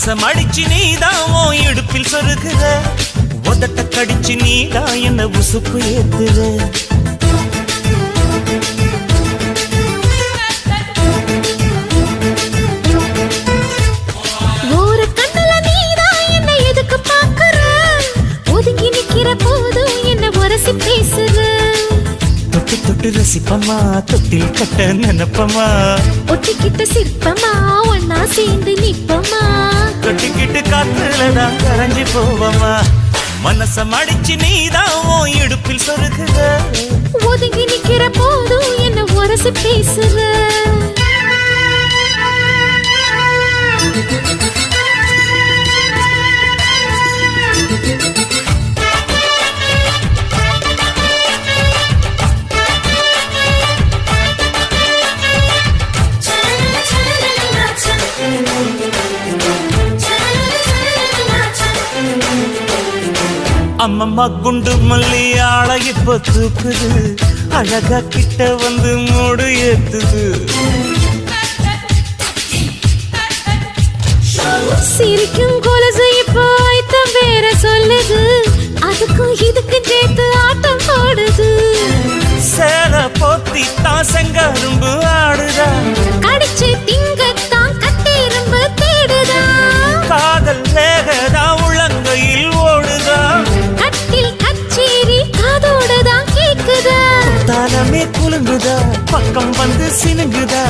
மனச மடிச்சு நீதான் உன் இடுப்பில் சொருகுற, உதட்ட கடிச்சு நீதான் என்ன உசுப்பு ஏத்துற. ஒரு கண்ணுல நீதான் என்ன எதுக்கு பாக்குற, ஒதுங்கி நிக்கிற போதும் என்ன உரசி பேசுற. தொட்டு தொட்டு ரசிப்பமா, தொட்டில் கட்ட நினைப்பமா, ஒட்டிக்கிட்ட சிற்பமா ஒன்னா சேர்ந்து நிப்பமா, தொட்டிக்கிட்டு காத்துலதான் கரைஞ்சி போவமா. மனச மடிச்சு நீதான் உன் இடுப்பில் சொருகுற, ஒதுங்கி நிக்கிற போதும் என்ன உரசி பேசுற. அம்மம்மா குண்டு மல்லி ஆள இப்ப தூக்குது, அழகா கிட்ட வந்து மூடு ஏத்துது. சிரிக்கும் கொலுசு இப்போ ஐத்தம் வேற சொல்லுது, அதுக்கும் இதுக்கும் சேர்த்து ஆட்டம் போடுது. சேல போத்தி தான் செங்கரும்பு ஆடுதா, கடிச்சு திங்கத்தான் கட்டெரும்பு தேடுதா. காதல் வேகதா உள்ளங்கையில் ஓடுதா, கட்டில் கச்சேரி காதோடுதான் கேக்குதா. தானமே குலுங்குதா, பக்கம் வந்து சினுங்குதா,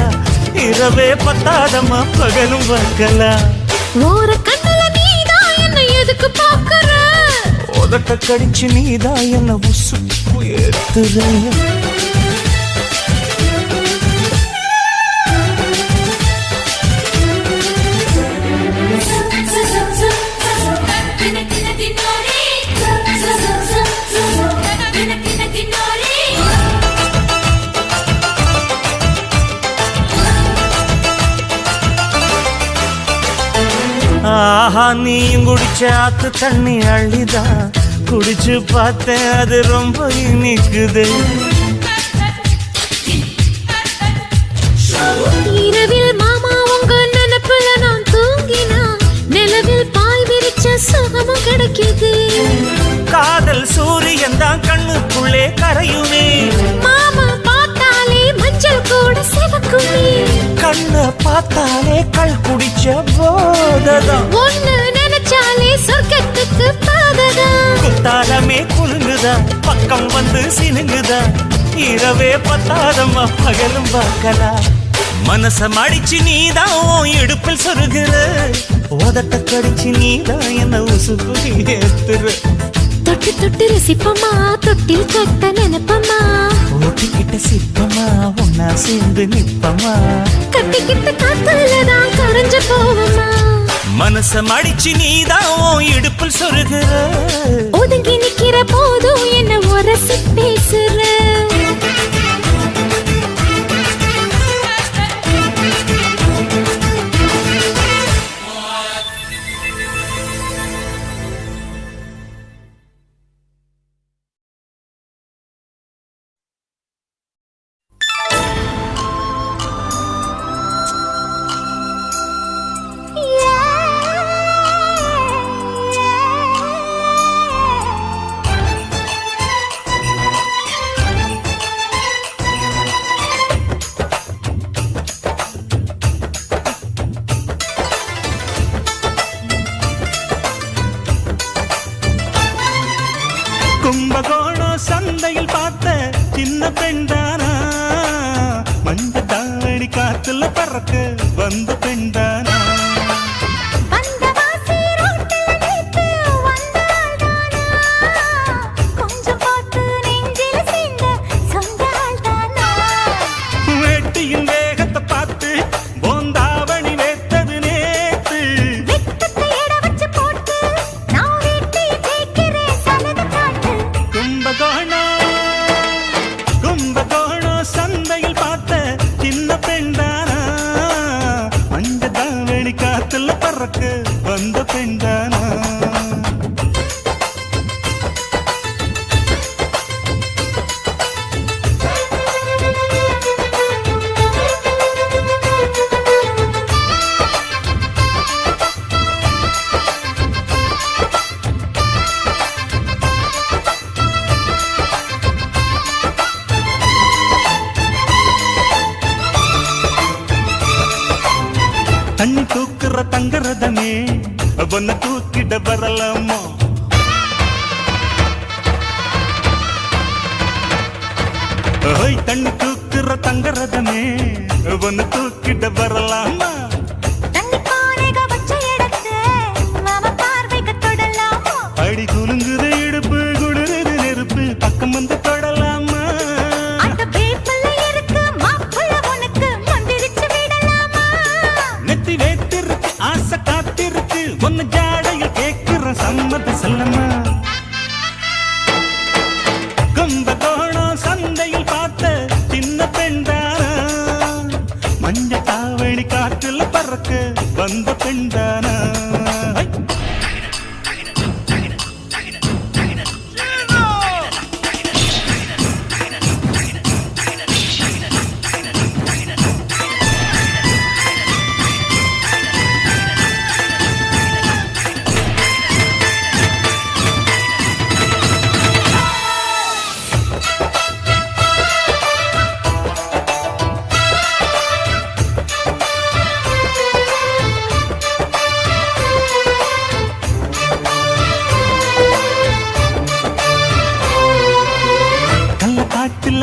இரவே பத்தாதமா பகலும் பார்க்கலாம். ஓர கண்ணுல நீதான் என்ன எதுக்கு பாக்குற, உதட்ட கடிச்சு நீதான் என்ன உசுப்பு ஏத்துற. ஆஹா நீயும் குடிச்ச ஆத்து தண்ணி அள்ளிதா, குடிச்சு பார்த்தேன் அது ரொம்ப இனிக்குது. இரவில் மாமா உங்க நினைப்புல நான் தூங்கினா, நிலவில் பாய் விரிச்ச சுகமும் கிடைக்குது. காதல் சூரியன் தான் கண்ணுக்குள்ளே கரையுமே, மாமா பார்த்தாலே மஞ்சள் கூட சிவக்குமே. கண்ண பார்த்தாலே கள் குடிச்ச போததான், ஒண்ணு நினைச்சாலே சொர்க்கத்துக்கு பாததான். குத்தாலமே குலுங்குதா, பக்கம் வந்து சினுங்குதா, இரவே பத்தாதம்மா பகலும் பார்க்கலாம். மனச மடிச்சு நீதான் உன் இடுப்பில் சொருகுற, உதட்ட கடிச்சு நீதான் என்ன உசுப்பு ஏத்துற. தொட்டு தொட்டு ரசிப்பமா, தொட்டில் கட்ட நினைப்பமா, ஓட்டிக்கிட்ட சிற்பமா ஒன்னா சேர்ந்து நிப்பமா, கட்டிக்கிட்ட காத்துலதான் கரைஞ்சு போவமா. மனச மடிச்சு நீதான் உன் இடுப்பில் சொருகுற, ஒதுங்கி நிக்கிற போதும் என்ன உரசி பேசுற. கும்பகோணம் சந்தையில் பார்த்த சின்ன பெண்தானா, மஞ்ச தாவணி காத்துல பறக்க வந்த பெண்தானா. வேட்டியின் வேகத்தை பார்த்து போந்தாவணி வேத்தது நேத்து, கும்பகோணம் சந்தையில் பார்த்த சின்ன பெண்தானா, மஞ்ச தாவணி காத்துல பறக்க வந்த பெண்தானா. தண்ணி தூக்குற தங்கரதமே ஒன்ன தூக்கிட வரலாமா ஓய் தண்ணி தூக்குற தங்கரதமே ஒன்ன தூக்கிட வரலாமா அடி குலுங்குது இடுப்பு குளிருது நெருப்பு பக்கம் வந்து தொடலாமா நெத்தி வேத்திருக்கு ஆசை காத்திருக்கு ஒன்னு ஜாடையில் கேட்கிற சம்மத செல்லமா கும்பகோணம் சந்தையில் பார்த்த சின்ன பெண்தானா மஞ்ச தாவணி காற்றுல பறக்க வந்த பெண்தானா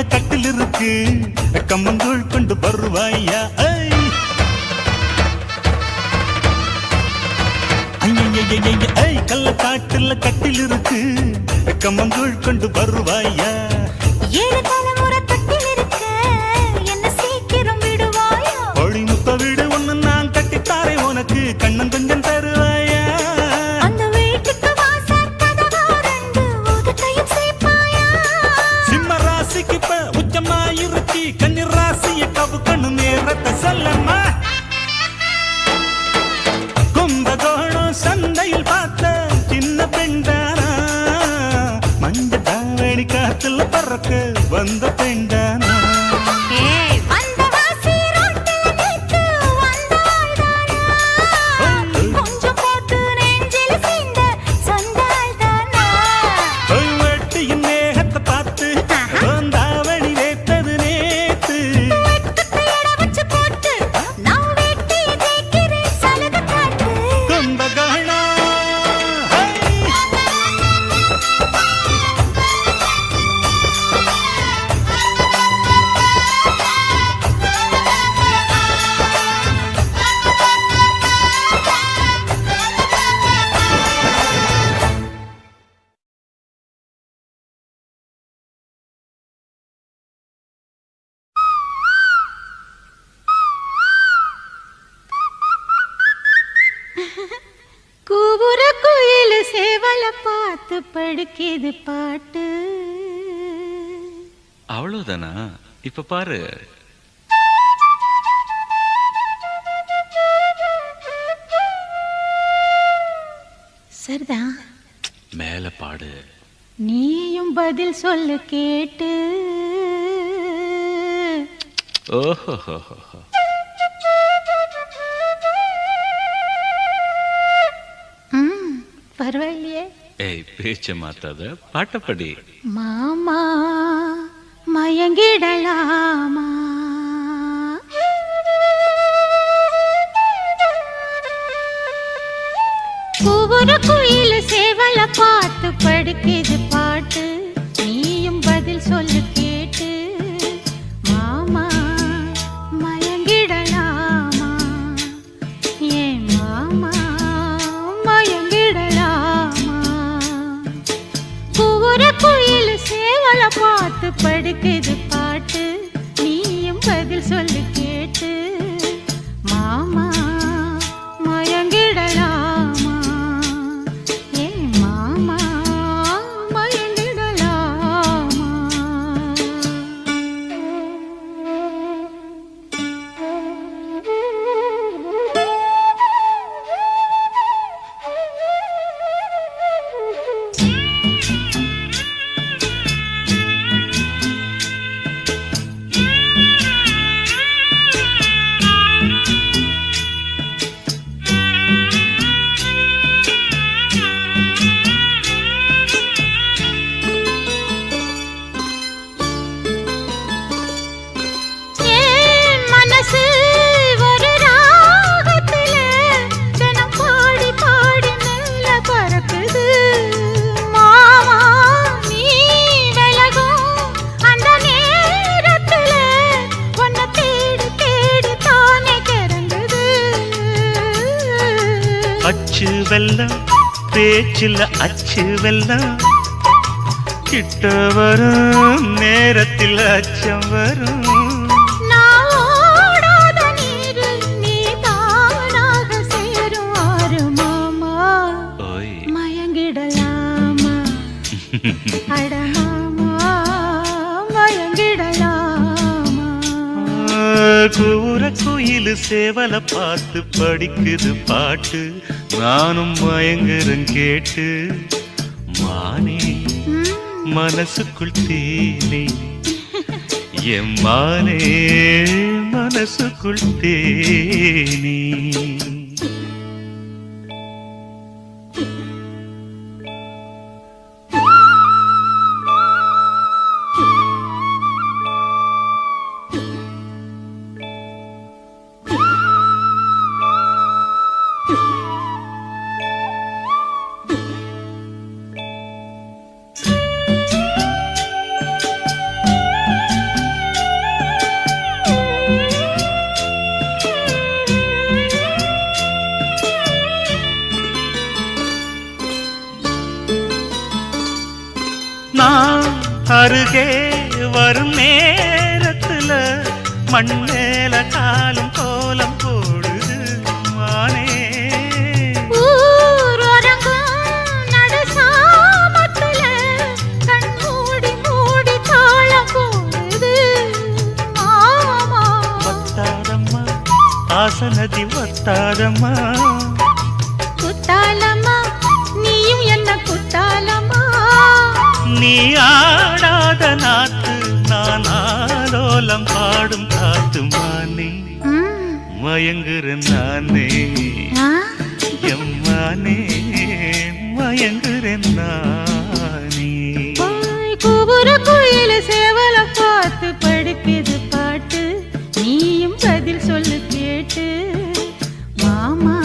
கட்டில் இருக்கு கம்மங்கூழ் கொண்டு வருவாயா கள்ள காட்டுல கட்டில் இருக்கு கம்மங்கூழ் கொண்டு வருவாயா ஒளி முத்த வீடு ஒண்ணு நான் கட்டித்தாரே உனக்கு கண்ணன் கொஞ்சம் தருவாயா உச்சமாயிருச்சி கண்ணி ராசிய கவு கண்ணு நேரத்தை சொல்லம்மா கும்பகோணம் சந்தையில் பார்த்த சின்ன பெண்தானா மஞ்ச தாவணி காத்துல பறக்க வந்த பெண்தானா கூவுற குயில் சேவல பார்த்து படுக்கிது பாட்டு அவ்வளவுதானா இப்ப பாரு சரிதான் மேல பாடு நீயும் பதில் சொல்ல கேட்டு ஓஹோ பரவாயில்லையே ஏய் பேச்ச மாத்தாத பாட்டப்படி மாமா மயங்கிடலாமா ஒவ்வொரு குயில் சேவல பார்த்து படுக்கிது பாட்டு நீயும் பதில் சொல்லு கேட்டு மாமா மயங்கிடலாமா ஏன் மாமா குயில் சேவல பார்த்து படுக்குது பாட்டு நீயும் பதில் சொல்லு கேட்டு மாமா மயங்கிடலாமா ஏ மாமா மயங்கிடலாமா பச்சு வெல்லம் பேச்சில் அச்சு வெல்லம் கிட்ட வரும் நேரத்தில் அச்சம் வரும் கூற குயிலு சேவல பார்த்து படிக்குது பாட்டு நானும் மயங்குறேன் கேட்டு மானே மனசுக்குள் தேனே என் மானே மனசுக்குள் தேனே நான் அருகே வரும் நேரத்துல மண்ணேல காலும் கோலம் போடுது மானே வத்தாதம்மா ஆசனதி வத்தாதம்மா குத்தாலம்மா நீயும் என்ன குத்தாலம்மா நீ ஆடாத நாத்து நான் ஆலோலம் பாடும் காத்து மானே மயங்குறேன் நானே எம்மானே மயங்குறேன் நானே கூவுற குயில சேவல பார்த்து படிக்குது பாட்டு நீயும் பதில் சொல்லு கேட்டு மாமா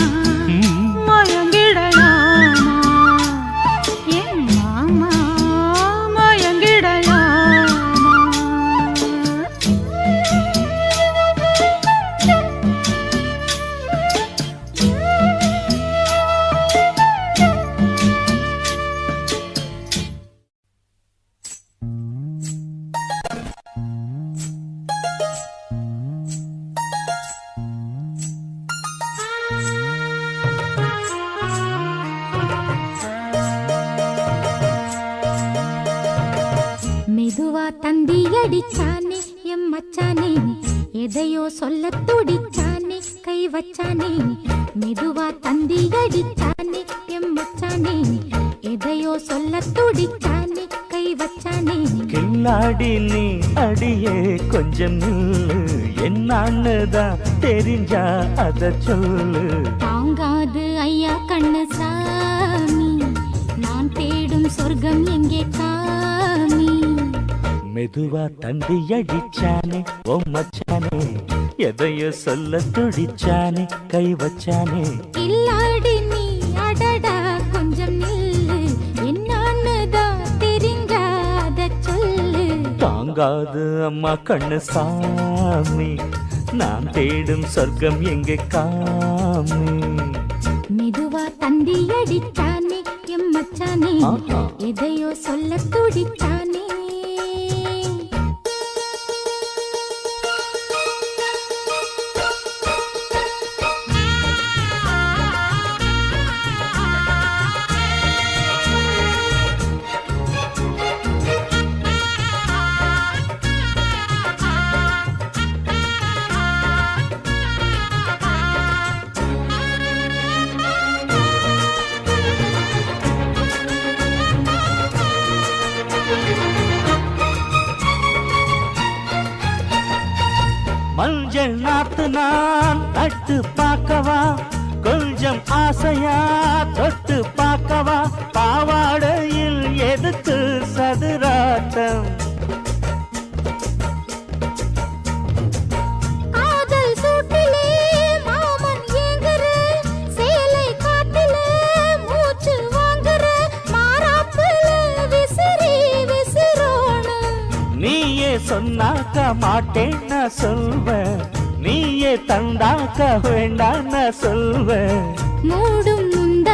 மயங்கிடலாமா என் மாமா மெதுவா தந்தி அடிச்சானே எம் மச்சானே எதையோ சொல்ல துடிச்சானே கை வச்சானே மெதுவா தந்தி அடிச்சானே எம் மச்சானே எதையோ சொல்ல துடிச்சானே கை வச்சானே கில்லாடி நீ அடியே கொஞ்சம் நில்லு என்னான்னுதான் தெரிஞ்சா அத சொல்லு தாங்காது ஐயா கண்ணு சாமி நான் தேடும் சொர்க்கம் எங்கே காமி மெதுவா தந்தி அடிச்சானே ஓ மச்சானே எதையோ சொல்ல துடிச்சானே கை வச்சானே இல்லாடி நீ அடடா கொஞ்சம் நில்லு என்னான்னுதான் தெரிஞ்சாத சொல்லு தாங்காது அம்மா கண்ணு சாமி நான் தேடும் சொர்க்கம் எங்கே காமி மெதுவா தந்தி அடிச்சானே எம் மச்சானே எதையோ சொல்ல துடிச்சானே மஞ்சள் நாத்து நான் நட்டு பார்க்கவா கொஞ்சம் ஆசையா தொட்டு பார்க்கவா பாவாடையில் எதுக்கு சதுராட்டம் சொன்னாக்க மாட்டேன்னு சொல்வேன் நீயே தந்தாக்க வேண்டான்னு சொல்வேன் மூடும் முந்த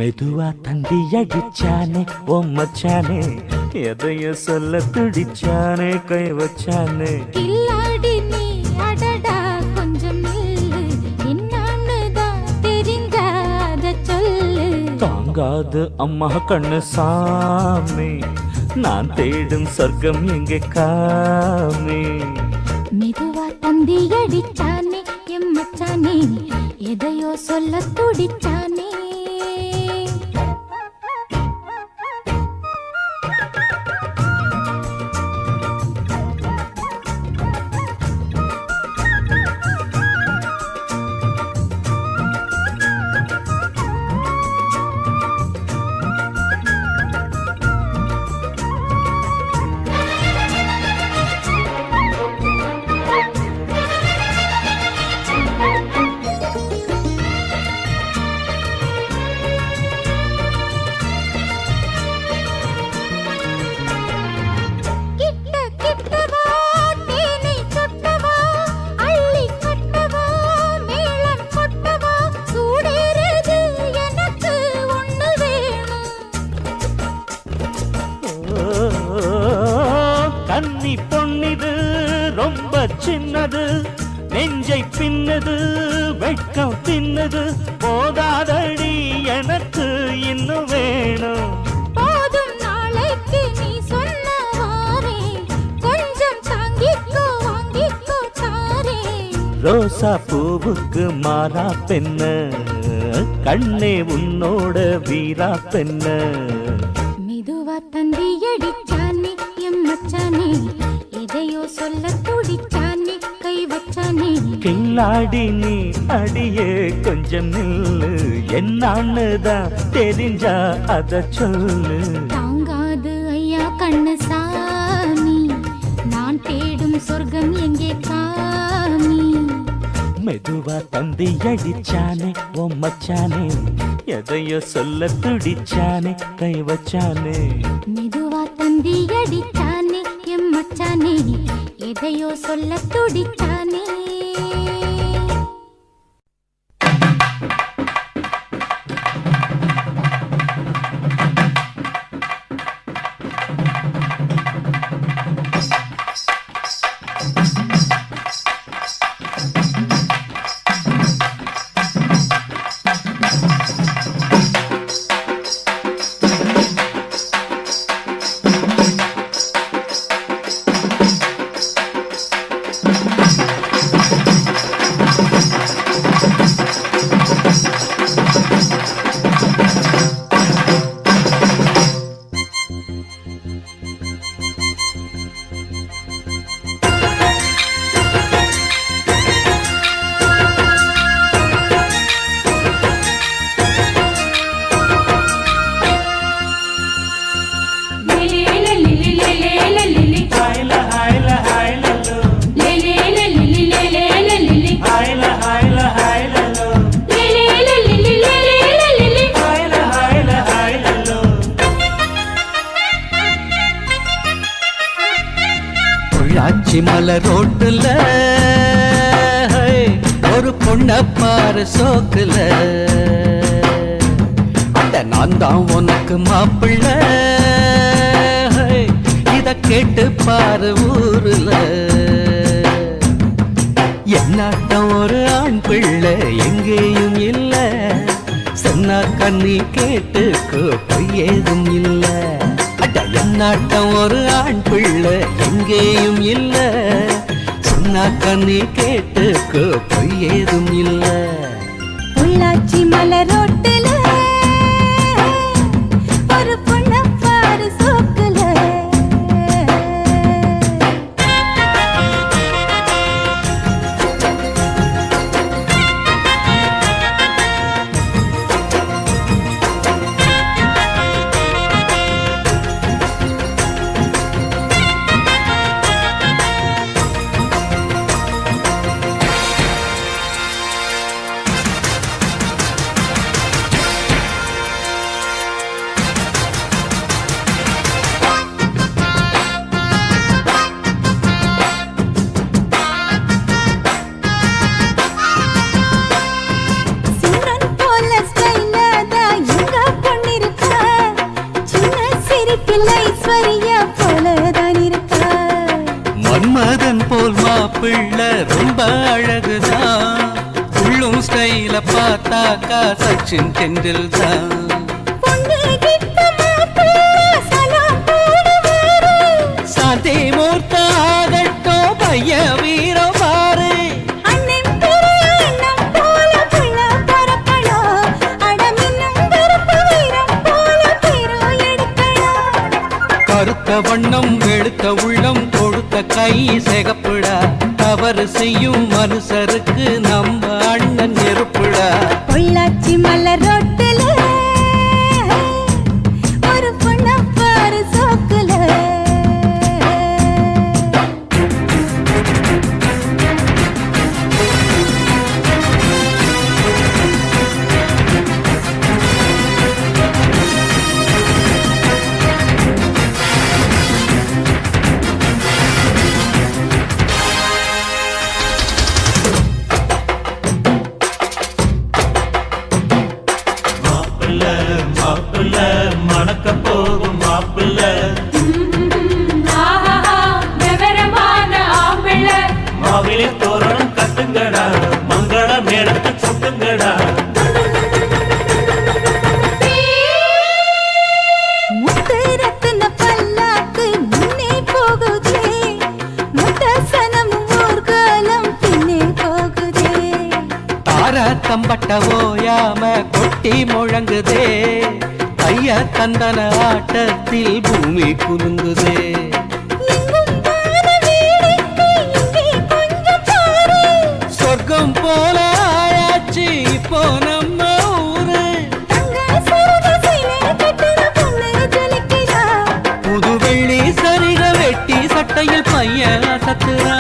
மெதுவா தந்தி அடிச்சானே ஓ மச்சானே எதைய சொல்ல துடிச்சானே கை வச்சானே கில்லாடி நீ அடடா கொஞ்சம் நில்லு என்னான்னு தான் தெரிஞ்சாத சொல்லு தாங்காது அம்மா கண்ணு சாமி நான் தேடும் சொர்க்கம் எங்கே காமி மெதுவா தந்தி அடிச்சானே எம் மச்சானே எதையோ சொல்ல துடிச்சானே கன்னி பொன்னிது ரொம்ப சின்னது நெஞ்சை பின்னது வெட்கம் தின்னது போதாதடி எனக்கு இன்னும் வேணும் போதும் நாளைக்கு நீ சொன்னவாரே கொஞ்சம் தாங்கிக்கோ வாங்கிக்கோ தாரே ரோசா பூவுக்கு மாறா பெண்ண கண்ணே உன்னோட வீரா பெண்ண மெதுவா தந்தி அடிச்சானே எம் மச்சானே எதையோ சொல்ல துடிச்சானே கை வச்சானே கில்லாடி நீ அடியே கொஞ்சம் நில்லு என்னான்னுதான் தெரிஞ்சா அத சொல்லு தாங்காது ஐயா கண்ணு சாமி நான் தேடும் சொர்க்கம் எங்கே காமி மெதுவா தந்தி அடிச்சானே ஓ மச்சானே எதையோ சொல்ல துடிச்சானே கை வச்சானே மெதுவா தந்தி அடிச்சானே எம் மச்சானே எதையோ சொல்ல துடிச்சானே மலை ரோட்டுல ஒரு பொண்ண பாரு சோக்குல அந்த நான் தான் உனக்கு மாப்பிள்ள இத கேட்டு பாரு ஊருல என்னாட்டம் ஒரு ஆண் பிள்ளை எங்கேயும் இல்ல சொன்னா கண்ணி கேட்டுக்கோ பொய்யேதும் இல்ல என்னாட்டம் ஒரு ஆண் பிள்ளை எங்கேயும் இல்ல சொன்னா கண்ணி கேட்டுக்கோ பொய்யேதும் இல்ல பொள்ளாச்சி மலரோட்டுல ஒரு பொண்ண பாரு சோக்குல மாப்பிள்ளை ரொம்ப அழகுதான், உள்ளும் ஸ்டைல பார்த்தாக்கா சச்சின் டெண்டுல் தான். சாந்தி மூர்த்த ஆகட்டும் பைய வீரம் பாரு, கருத்த வண்ணம் வெளுத்த உள்ளம் கொடுத்த கை சிகப்புடா, தவறு செய்யும் மனுஷருக்கு நம்ம அண்ணன் நெருப்புடா. பொள்ளாச்சி மலர் ரோட்டுல ஒரு பொண்ணப்பாரு சோக்குல, மாப்பிள்ள மணக்க போகும் மாப்பிள்ள, மாவிலே தோரணம் கட்டுங்கடா, மங்கள மேளத்தை சுட்டுங்கடா. முத்து ரத்தின பல்லாக்கு முன்னே போகுதே, முத்தசனம் ஊர்காலம் பின்னே போகுதே. தார தம்பட்ட ஓயாம கொட்டி முழங்குதே, ஐய தந்தன ஆட்டத்தில் பூமி குலுங்குதே. சொர்க்கம் போல ஆயாச்சு இப்போ நம்ம ஊரு, புது வெள்ளி சரிக வெட்டி சட்டையில் பையன் அசத்துறா.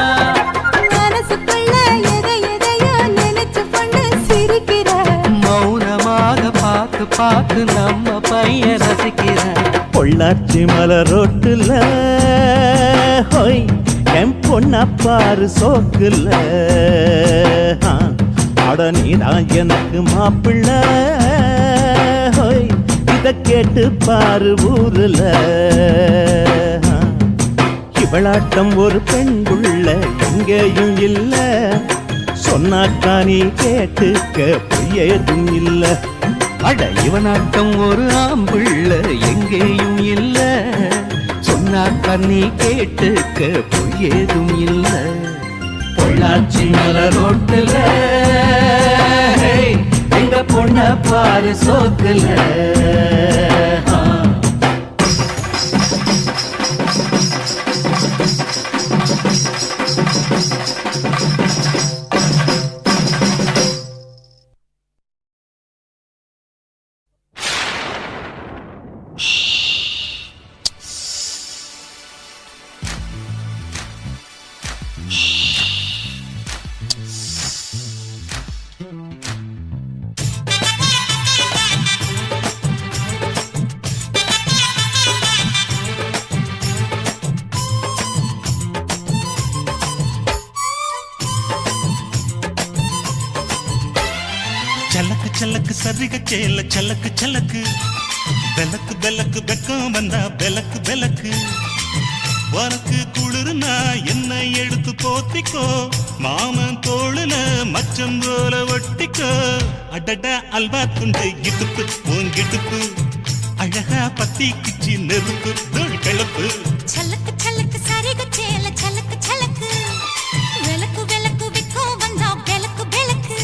மௌனமாக பார்த்து பார்த்து நம்ம பையன் ரசிக்கிற. பொள்ளாச்சி மலர் ரோட்டுல ஹோய் என் பொண்ணா பாரு சோக்குல, அட நீதான் எனக்கு மாப்பிள்ள, ஹோய் இத கேட்டு பாரு ஊருல. இவளாட்டம் ஒரு பெண் புள்ள எங்கேயும் இல்ல, சொன்னாக்கா நீ கேட்டுக்க பொய்யேதும் இல்ல. அட இவனாட்டம் ஒரு ஆம்பிள்ள எங்கேயும் இல்ல, சொன்னாக்கா நீ கேட்டுக்க பொய்யேதும் இல்ல. பொள்ளாச்சி மலர் ரோட்டுல எங்க பொண்ண பாரு சோக்குல. சலக்கு சலக்கு சரிக சேல சலக்கு சலக்கு, பெலக்கு பெலக்கு வெக்கம் வந்தா பெலக்கு பெலக்கு. உனக்கு குளிர்னா என்னை எடுத்து போத்திக்கோ, மாமன் தோளுல மச்சம் போல ஒட்டிக்கோ. அடடா அல்வா துண்டு இடுப்பு உன் இடுப்பு, அழகா பத்தி கிச்சி நெருப்பு தோல் கிளப்பு. சலக்கு சலக்கு சரிக சேல சலக்கு சலக்கு, விளக்கு விளக்கு விக்கோ வந்தா விளக்கு விளக்கு.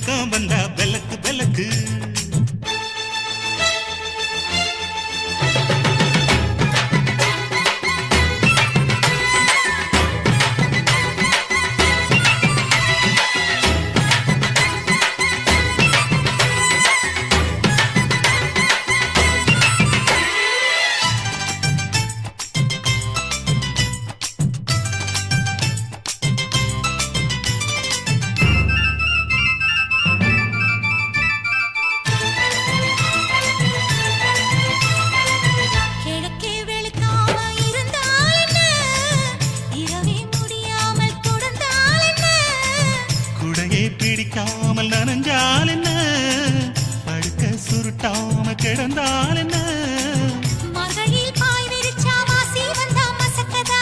வெக்கம் வந்தா விளக்கு விளக்கு கிழக்கே வெளுக்காம இருந்தால் என்ன இரவே முடியாமல் தொடர்ந்தால் என்ன குடையை பிடிக்காமல் நனைஞ்சால் என்ன படுக்க சுருட்டாம கிடந்தால் என்ன மகளில் பாய் விரிச்சா வாசி வந்தா மசக்கதா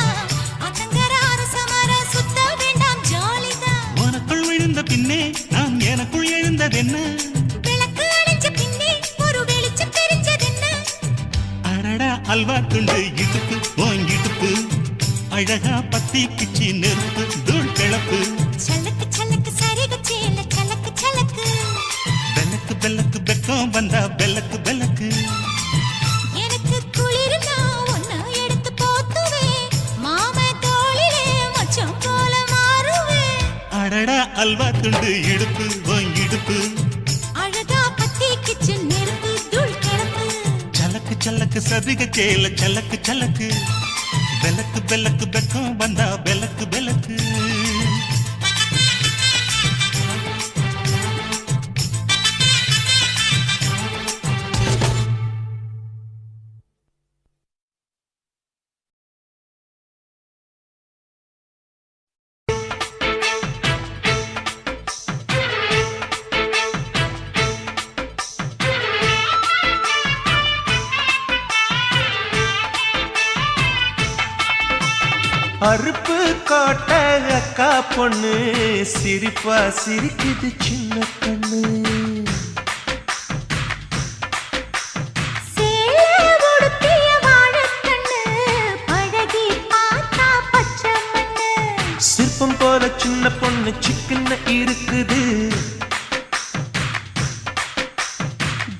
அத்தங்கர அரசமர சுத்த வேண்டாம் ஜாலிதான் உனக்குள் விழுந்த பின்னே நான் எனக்குள் எழுந்ததென்ன விளக்கு அணைஞ்ச பின்னே ஒரு வெளிச்சம் தெரிஞ்சதென்ன அடடா அல்வா துண்டு இடுப்பு ஓங்கிடுப்பு அழகா பத்தி கிச்சி நெருப்பு தூள் கிளப்பு சலக்கு சலக்கு சரிக சேல சலக்கு சலக்கு வெள்ளக்கு வெள்ளக்கு வெக்கம் வந்தா வெள்ளக்கு வெள்ளக்கு எனக்கு குளிர்னா ஒன்ன எடுத்து போத்துவேன் மாம தோளிலே மச்சம் போல மாறுவேன் அடடா அல்வா துண்டு இடுப்பு ஓங்கிடுப்பு அழகா பத்தி கிச்சு நெருப்பு தூள் கிளப்பு சலக்கு சலக்கு சதிக சேல சலக்கு சலக்கு வெள்ளக்கு வெள்ளக்கு வெக்கம் வந்தா வெள்ளக்கு வெள்ளக்கு அறுப்பு காட்ட அக்கா பொண்ணு சிரிப்பா சிரிக்குது சின்ன கண்ணு சேல உடுத்திய வாழைக்கண்ணு பழகி பார்த்தா பச்சை மண்ணு சிற்பம் போல சின்ன பொண்ணு சிக்கன இருக்குது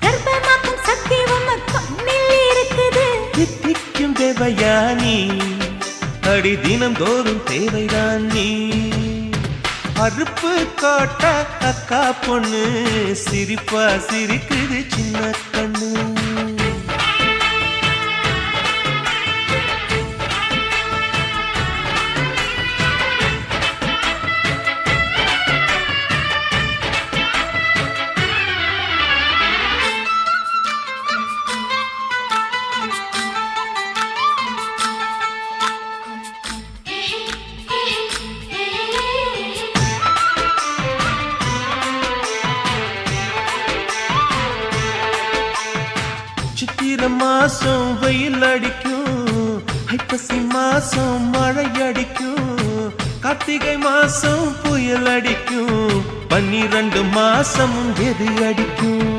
கர்ப்பமாக்கும் சக்தி உம்ம கண்ணில் இருக்குது தித்திக்கும் தேவயானி அடி தினம் தோறும் தேவைதான் நீ அறுப்பு காட்ட அக்கா பொண்ணு சிரிப்பா சிரிக்குது சின்ன கண்ணு சித்திரை மாசம் வெயில் அடிக்கும் ஐப்பசி மாசம் மழை அடிக்கும் கார்த்திகை மாசம் புயல் அடிக்கும் 12 மாசம் எது அடிக்கும்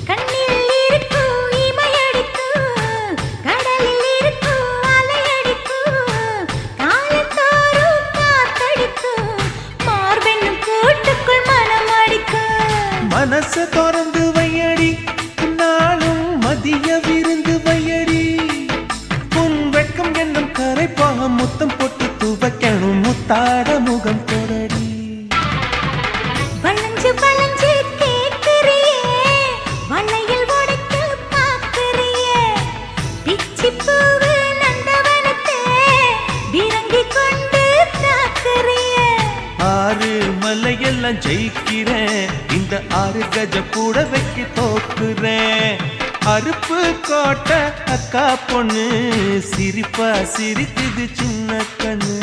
கண்ணில் இருக்கும் இமை அடிக்கும் கடலில் இருக்கும் அலை அடிக்கும் காலத்தோறும் காத்தடிக்கும் மார்பென்னும் கூட்டுக்குள் மனம் அடிக்கும் மனச திறந்து வையடி நாளும் மதிய விருந்து வையடி உன் வெட்கம் என்னும் கரைப்பாக முத்தம் போட்டு துவைக்கணும் முத்தாட முகம் தொடடி வளைஞ்சு வளைஞ்சு கேட்கிறியே வளையல் உடைக்க பார்க்கிறியே பிச்சி பூவு நந்தவனத்தே விரங்கி கொண்டு தாக்குறியே ஆறு மலையெல்லாம் ஜெயிக்கிறேன் இந்த 6 கஜ கூட வைக்க தோக்குறேன் அறுப்பு காட்ட அக்கா பொண்ணு சிரிப்பா சிரிக்குது சின்ன கண்ணு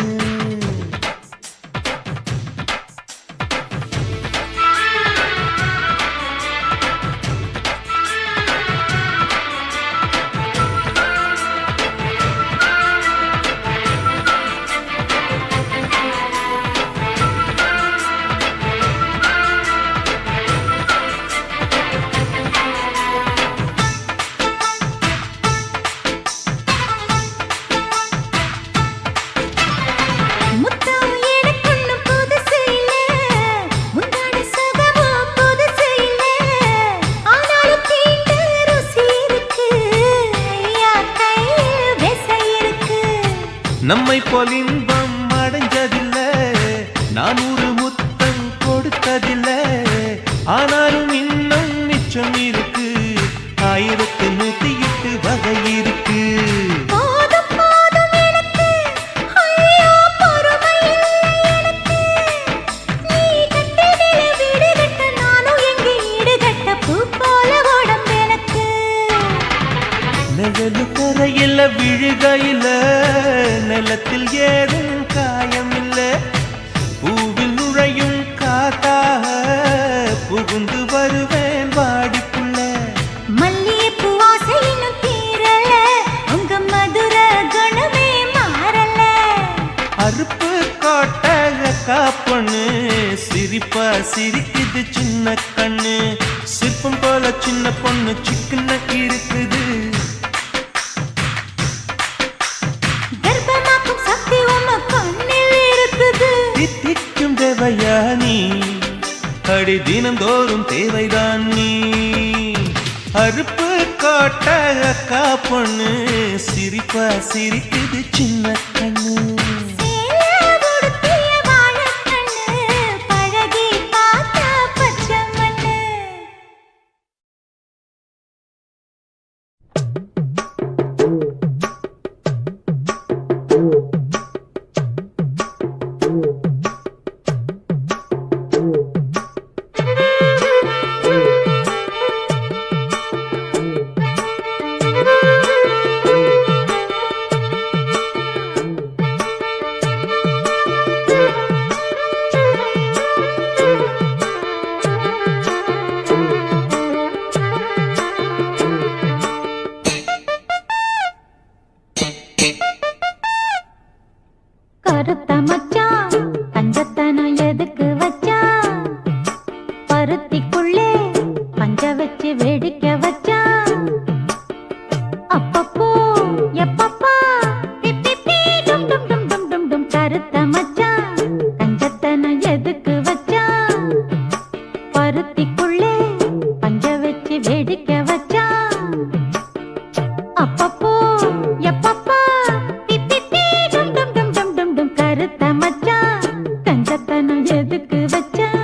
போல் இன்பம் அடைஞ்சதில்ல, நான் ஒரு முத்தம் கொடுத்ததில்ல. ஆனாலும் இன்னும் மிச்சம் இருக்கு, 1108 வகை இருக்கு. போதும் போதும் எனக்கு, ஐயோ பொறுமை எனக்கு. நீ கட்டிடில வீடு கட்ட, நானும் எங்க ஈடு கட்ட, பூ போல உடம்பு எனக்கு. நிழலு கரையில விழுகையில, நிலத்தில் ஏதும் காயமில்ல. பூவில் நுழையும் காத்தாக புகுந்து வருவேன் வாடிப்புள்ள. மல்லிகைப்பூ வாசை இன்னும் தீரல, உங்க மதுர குணமே மாறல. அறுப்பு கோட்டை காப்பொண்ணு, சிரிப்பா சிரிக்குது சின்ன கண்ணு. சிற்பம் போல சின்ன பொண்ணு சிக்கன இருக்குது. கர்ப்பமாக்கும் சக்தி உம்ம கண்ணில் இருக்குது. தித்திக்கும் தேவையா நீ, அடி தினந்தோறும் தேவைதான் நீ. அறுப்பு கோட்டை காப்பொண்ணு, சிரிப்பா சிரிக்குது சின்ன கண்ணு. சேலை உடுத்திய வாழைக்கண்ணு, பழகி பார்த்தா பச்சை மண்ணு. கருத்த மச்சான் பஞ்சத்தனம் எதுக்கு வச்சான், பருத்திக்குள்ளே பஞ்ச வச்சு வேடிக்கை வச்சான். அப்பப்போ எப்பப்பா பிப்பி டும் டும் டும் டும் டும் டும். கருத்த மச்சான் பஞ்சத்தனம் எதுக்கு வச்சான், பருத்திக்குள்ளே பஞ்ச வச்சு வேடிக்கை வச்சான். அப்பப்போ எப்பப்பா பிப்பி டும் டும் டும் டும் டும் டும். கருத்த மச்சான் கஞ்சத்தனம் எதுக்கு வச்சான்.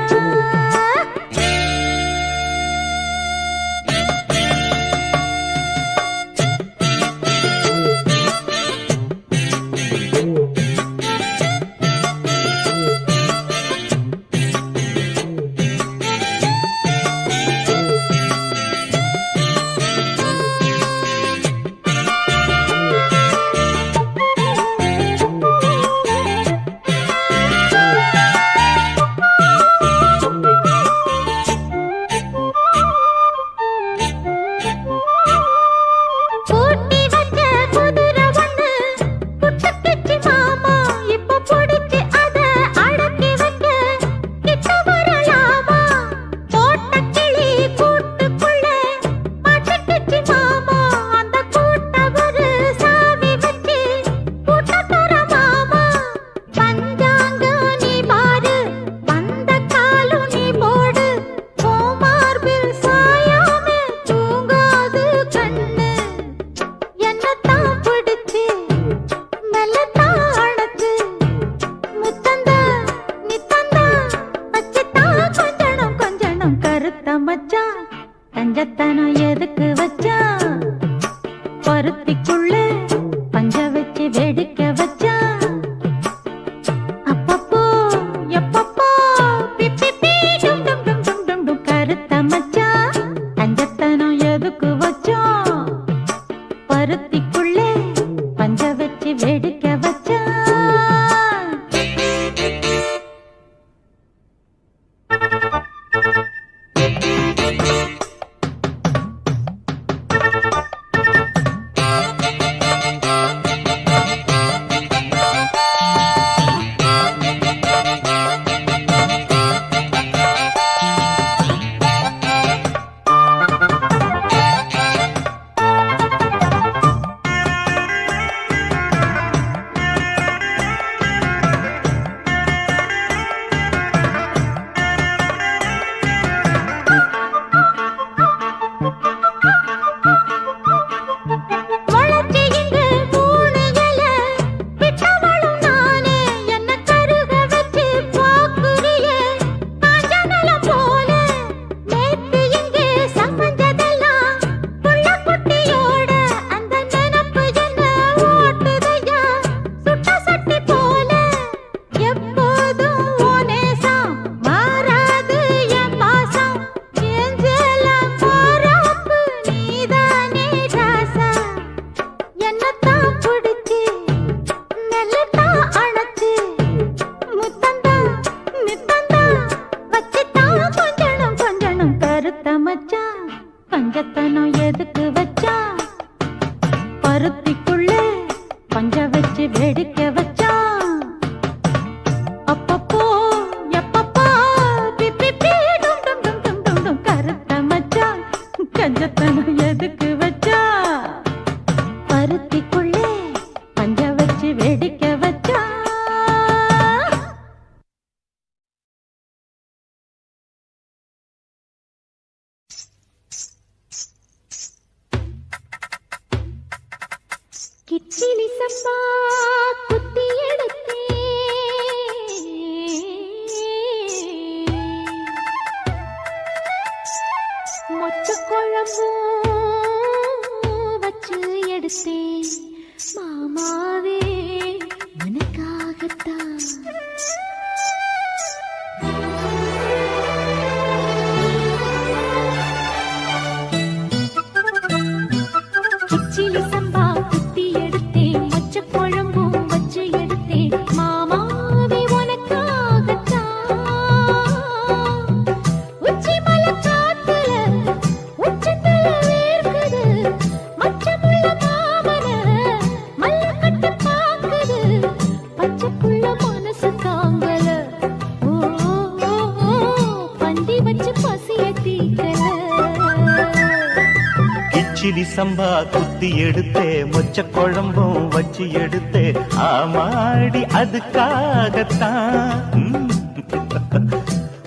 கிச்சிலி சம்பா குத்தி எடுத்தே மொச்ச குழம்பும் வச்சு எடுத்தே ஆமாடி அதுக்காகத்தான்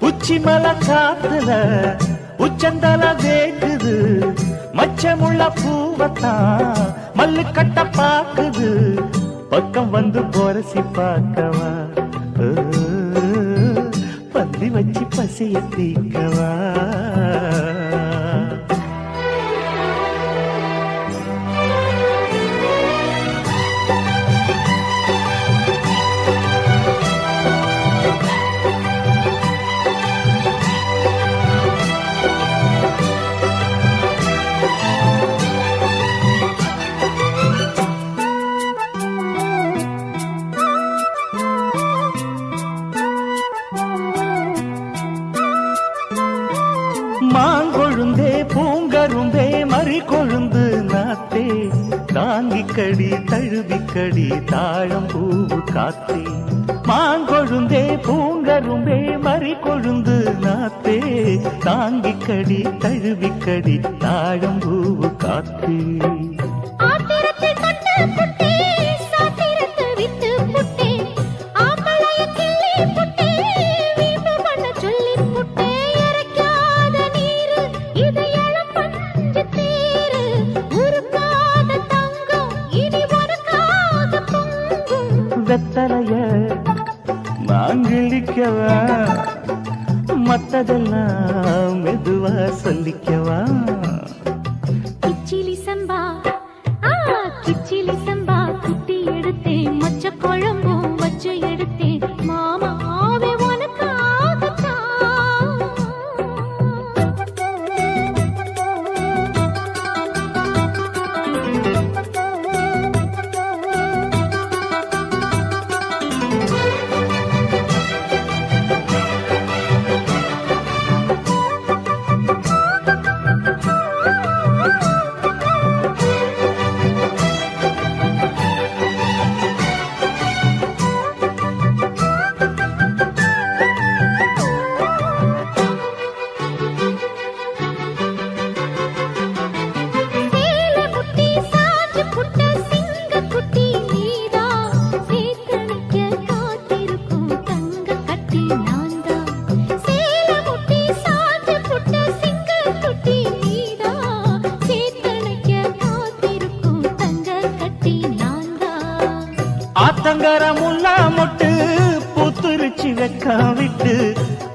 உச்சி மலை காத்துல உச்சந்தல வேக்குது மச்சமுள்ள பூவத்தான் மல்லு கட்ட பாக்குது பக்கம் வந்து போரசி பார்க்கவா பந்தி வச்சு பசிய தீக்கவா மாங்கொழுந்தே பூங்கரும்பே மறி கொழுந்து நாத்தே தாங்கிக்கடி தழுவிக்கடி தாழம் பூவு காத்தே மாங்கொழுந்தே பூங்கரும்பே மறி கொழுந்து நாத்தே தாங்கிக்கடி தழுவிக்கடி தாழம் பூவு காத்தே வெத்தலைய மாங்கிழிக்கவா மத்ததெல்லாம் மெதுவா சொல்லிக்கவா கிச்சிலி சம்பா கிச்சிலி சம்பா குத்தி எடுத்தேன் மொச்ச குழம்பும் வச்சு எடுத்தேன் மாமாவே ஆத்தங்கரமுல்லா மொட்டு பூத்துருச்சி வெக்கம் விட்டு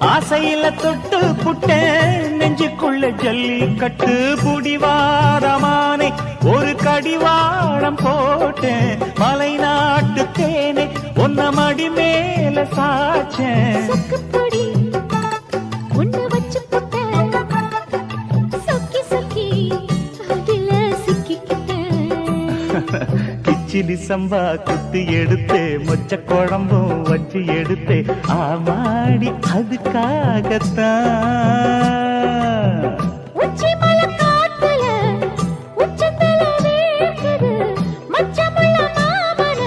ஆசையில தொட்டு புட்டேன் நெஞ்சுக்குள்ள ஜல்லி கட்டு புடிவாரமானே ஒரு கடிவாரம் போட்டேன் மலை நாட்டு தேனே ஒன்ன மடி மேல சாச்சேன் கிச்சிலி சம்பா குத்தி எடுத்தே மொச்ச குழம்பும் வச்சு எடுத்தே ஆமாடி அதுக்காகத்தான் உச்சி மலை காத்துல உச்சந்தல வேக்குது மச்சமுள்ள மாமன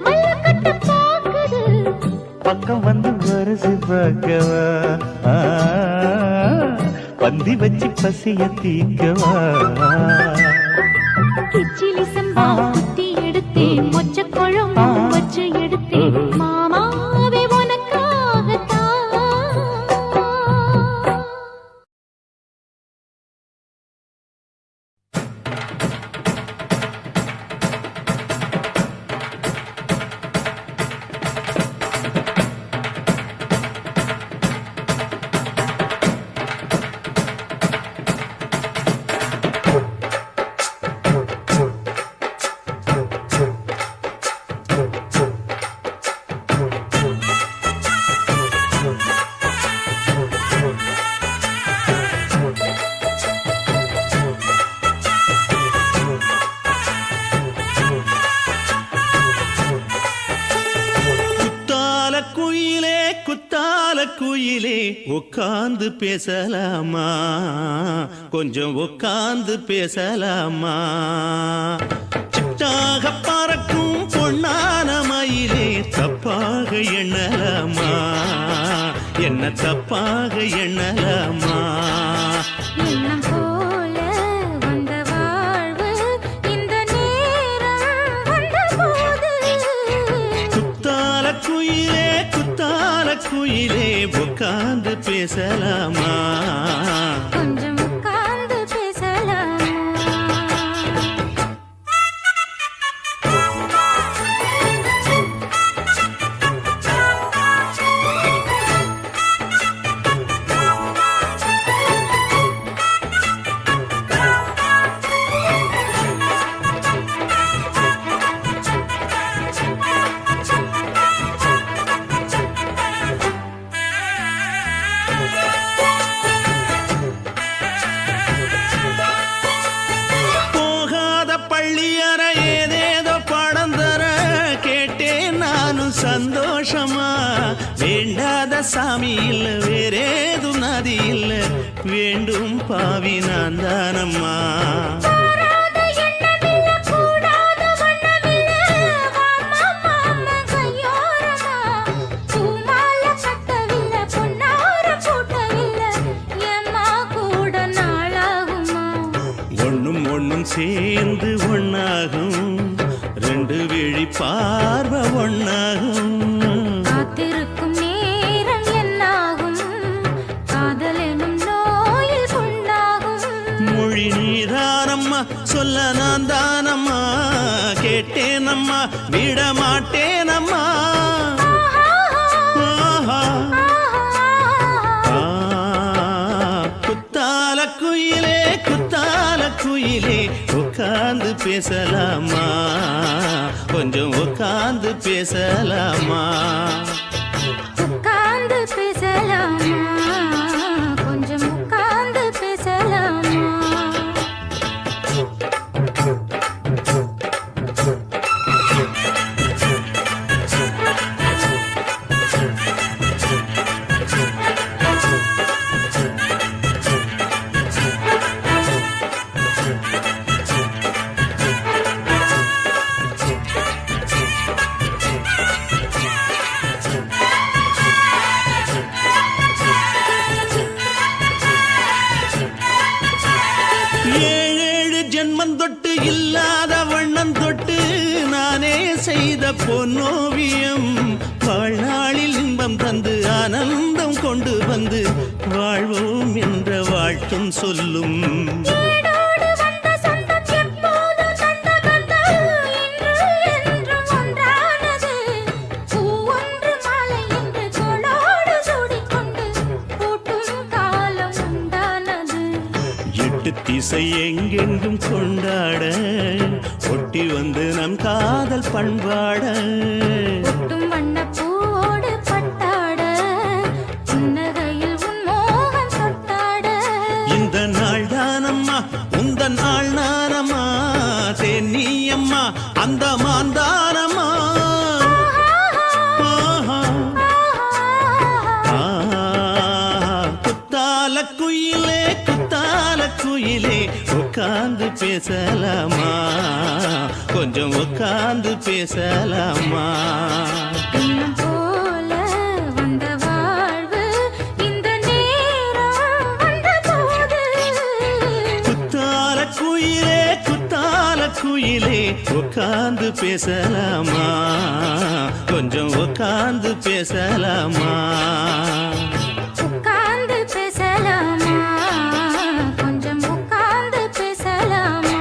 மல்ல கட்ட பாக்குது பக்கம் வந்து வருது பார்க்கவா பந்தி வச்சு பசிய தீக்கவா கிச்சிலி சம்பா குத்தி எடுத்தேன் மொச்ச குழம்பும் வச்சு எடுத்தேன் மாமாவே குயிலே உட்கார்ந்து பேசலாமா, கொஞ்சம் உட்கார்ந்து பேசலாமா? சிட்டாக பறக்கும் பொன்னான மயிலே தப்பாக எண்ணலாமா, என்ன தப்பாக எண்ணலாமா? எண்ணம் போல வந்தவா உட்கார்ந்து பேசலாமா கொஞ்சம் உட்கார்ந்து பேசலாமா சந்தோஷமா வேண்டாத சாமி இல்ல வேறேது நதி இல்ல வேண்டும் பாவி நான் தானம்மா ஒண்ணும் ஒண்ணும் சேர்ந்து ஒண்ணாகும் ரெண்டு விழி பார்வை ஒண்ணாகும் காத்திருக்கும் நேரம் என்னாகும் காதல் எனும் நோயில் கொண்டாகும் மொழி நீதானம்மா சொல்ல நான் தானம்மா கேட்டேனம்மா விட மாட்டேனம்மா குத்தால குயிலே குத்தால குயிலே உட்கார்ந்து பேசலாமா கொஞ்சம் உட்கார்ந்து பேசலாமா உட்கார்ந்து பேசலாமா கொஞ்சம் உட்கார்ந்து பேசலாமா ஏழேழு ஜென்மம் தொட்டு இல்லாத வண்ணம் தொட்டு நானே செய்த பொன்னோவியம் வாழ்நாளில் இன்பம் தந்து ஆனந்தம் கொண்டு வந்து வாழ்வோம் என்ற வாழ்த்தும் சொல்லும் திசை எங்கெங்கும் கொண்டாட ஒட்டி வந்து நம் காதல் பண்பாட வண்ண பூவோடு பட்டாட புன்னகையில் உன் மோகம் தொட்டாட இந்த நாள் தானம்மா உந்த நாள் நானம்மா தென்னியம்மா அந்த மாந்தானம்மா குத்தால குயிலே குத்தால குயிலே உட்கார்ந்து பேசலாமா கொஞ்சம் உட்கார்ந்து பேசலாமா இன்னும் போல வந்த வாழ்வு இந்த நேரம் வந்த போது குத்தால குயிலே குத்தால குயிலே உட்கார்ந்து பேசலாமா கொஞ்சம் உட்கார்ந்து பேசலாமா உட்கார்ந்து பேசலாமா கொஞ்சம் உட்கார்ந்து பேசலாமா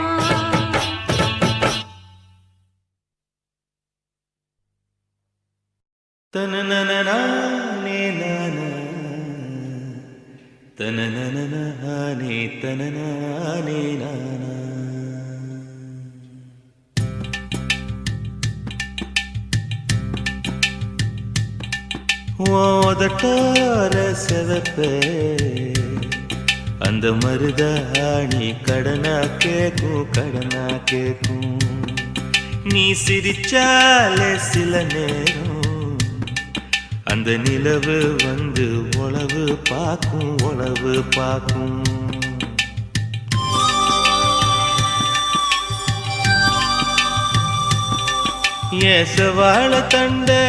தனனனனானே நானா தனனனனானே தனனானே நானா ஓதட்டார செவப்பே அந்த மருதாணி கடனா கேக்கும் நீ சிரிச்சாலே சில நேரம் அந்த நிலவு வந்து உளவு பார்க்கும் ஏசவாழ தண்டே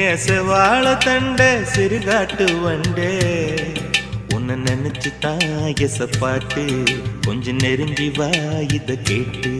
ஏசவாழ தண்டே சிறுகாட்டு வண்டே உன்னை நினைச்சு தான் எசப்பாட்டு கொஞ்சம் நெருங்கி வா இத கேட்டு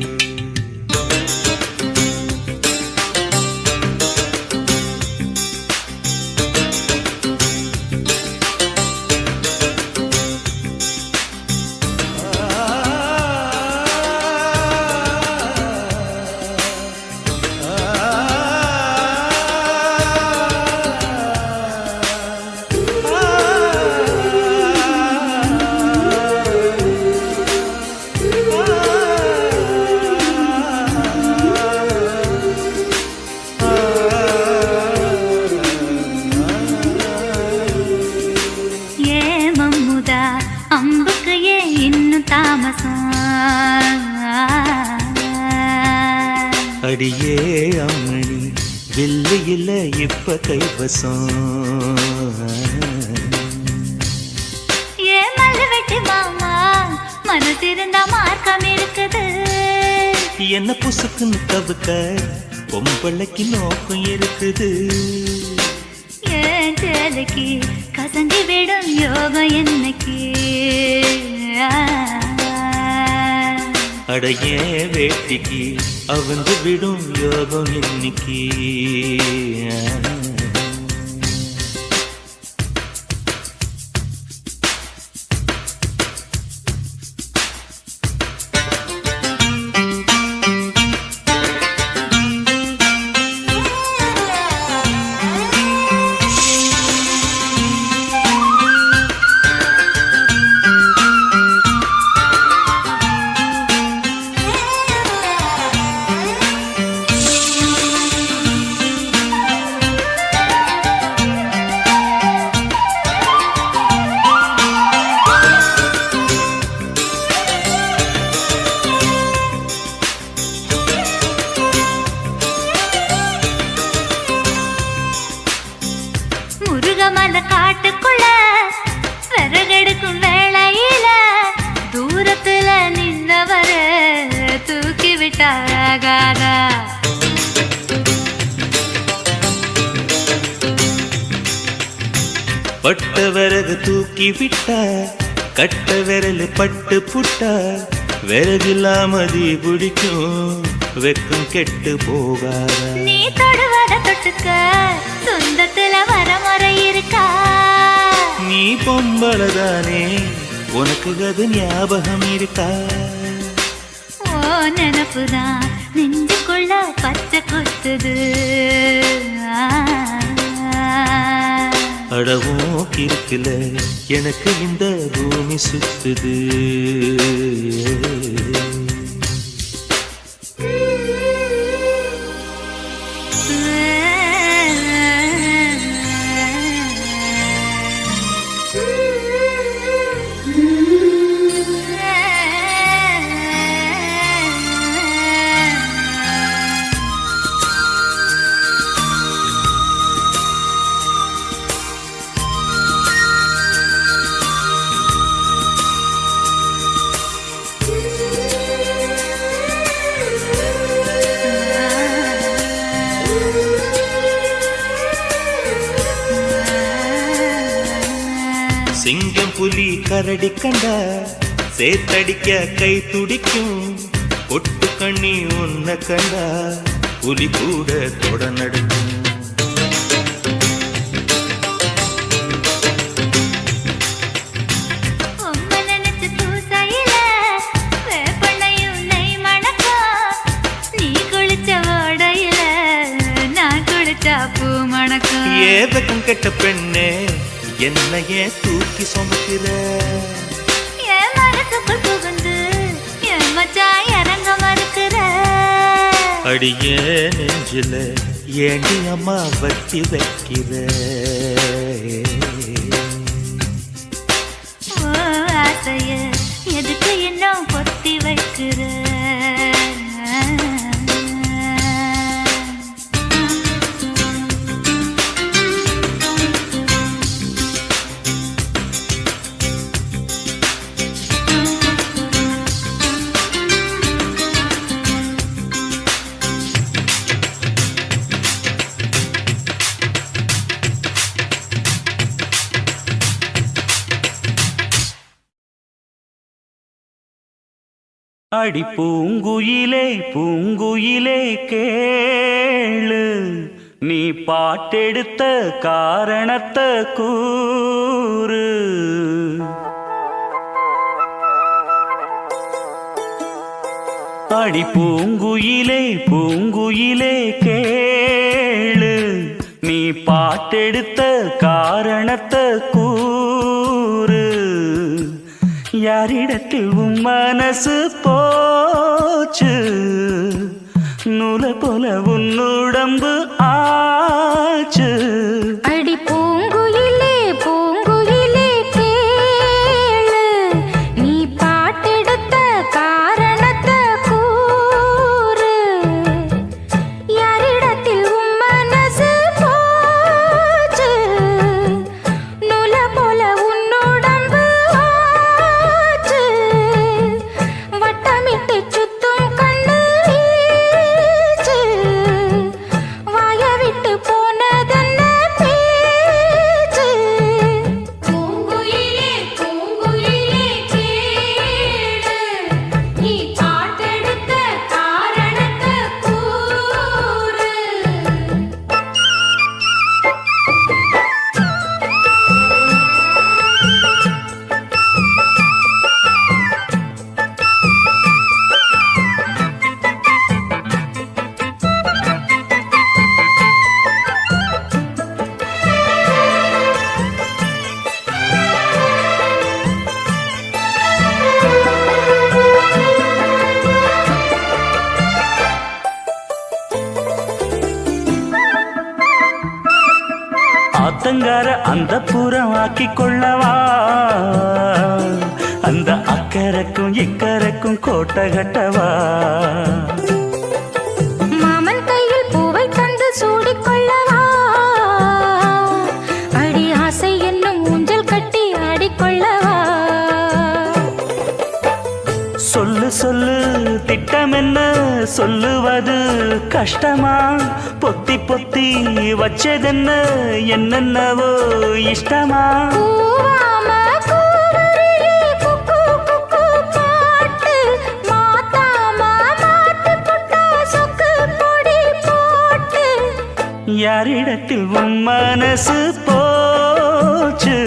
அடியே அம்மணி வில்லு இல்ல இப்ப கைவசம். ஏ மல்லுவெட்டி மாமா மனசிருந்தா மார்க்கம் இருக்குது. என்ன புசுக்குன்னு தவுக்க பொம்பளைக்கு நோக்கம் இருக்குது. ஏன் சேலைக்கு கசங்கி விடும் யோகம் என்னைக்கு. அடைய வேட்டிக்கு அவந்து விடும் யோகம் இன்னைக்கு. முருகமல காட்டுக்குள்ள விறகெடுக்கும் வேளையில தூரத்துல நின்னவர தூக்கி விட்டாகாத. பட்ட விறகு தூக்கி விட்டா கட்ட விரல் பட்டு புட்டா விறகில்லாமதி பிடிக்கும் வெக்கம் கெட்டு போகாத. நீ தொடுவத தொட்டுக்க சொந்தத்துல வரமுறை இருக்கா. நீ பொம்பளதானே உனக்கு அது ஞாபகம் இருக்கா. ஓ நினப்புதான் நெஞ்சுக்குள்ள பச்சை கொத்துது. அடவும் இருக்குல எனக்கு இந்த பூமி சுத்துது. சிங்கம் புலி கரடி கண்டா சேத்தடிக்க கை துடிக்கும். பொட்டு கண்ணி உன்ன கண்டா புலி கூட தொட நடுக்கும். நினைச்சு பூசையில வேப்பண்ணையும் நெய் மணக்கும். நீ குளிச்ச ஓடையில நான் குளிச்சா பூ மணக்கும். ஏதகம் கெட்ட பெண்ணே என்னையே தூக்கி சுமக்கிற. என் மனசுக்குள் புகுந்து என் மச்சான் இறங்க மறுக்கிற. அடியே நெஞ்சில ஏண்டி அம்மா வட்டி வைக்கிற. ஓ ஆசைய எதுக்கு இன்னும் பொத்தி வைக்கிற. அடி பூங்குயிலே பூங்குயிலே கேளு, நீ பாட்டெடுத்த காரணத்தை கூறு. அடி பூங்குயிலே பூங்குயிலே கேளு, நீ பாட்டெடுத்த காரணத்தை கூறு. யாரிடத்தில் உன் மனசு போச்சு, நூல போல உன் உடம்பு ஆச்சு. அடி பூங்குயிலே பூங்குயிலே கேளு, நீ பாட்டெடுத்த காரணத்தை கூறு. ஆத்தங்கார அந்த புறம் ஆக்கி கொள்ளவா அந்த அக்கறைக்கும் இக்கரைக்கும் கோட்டை கட்டவா மாமன் கையில் பூவை தந்து சூடிக்கொள்ளவா அடி ஆசை என்னும் ஊஞ்சல் கட்டி ஆடிக்கொள்ளவா சொல்லு சொல்லு திட்டம் என்ன சொல்லுவது கஷ்டமா பொத்தி பொத்தி வச்சதென்ன என்னென்னவோ இஷ்டமா கூவாம கூவருளி குக்கு குக்கு பாட்டு மாத்தாம மாட்டு புட்டா சொக்கு பொடி போட்டு யாரிடத்தில் உன் மனசு போச்சு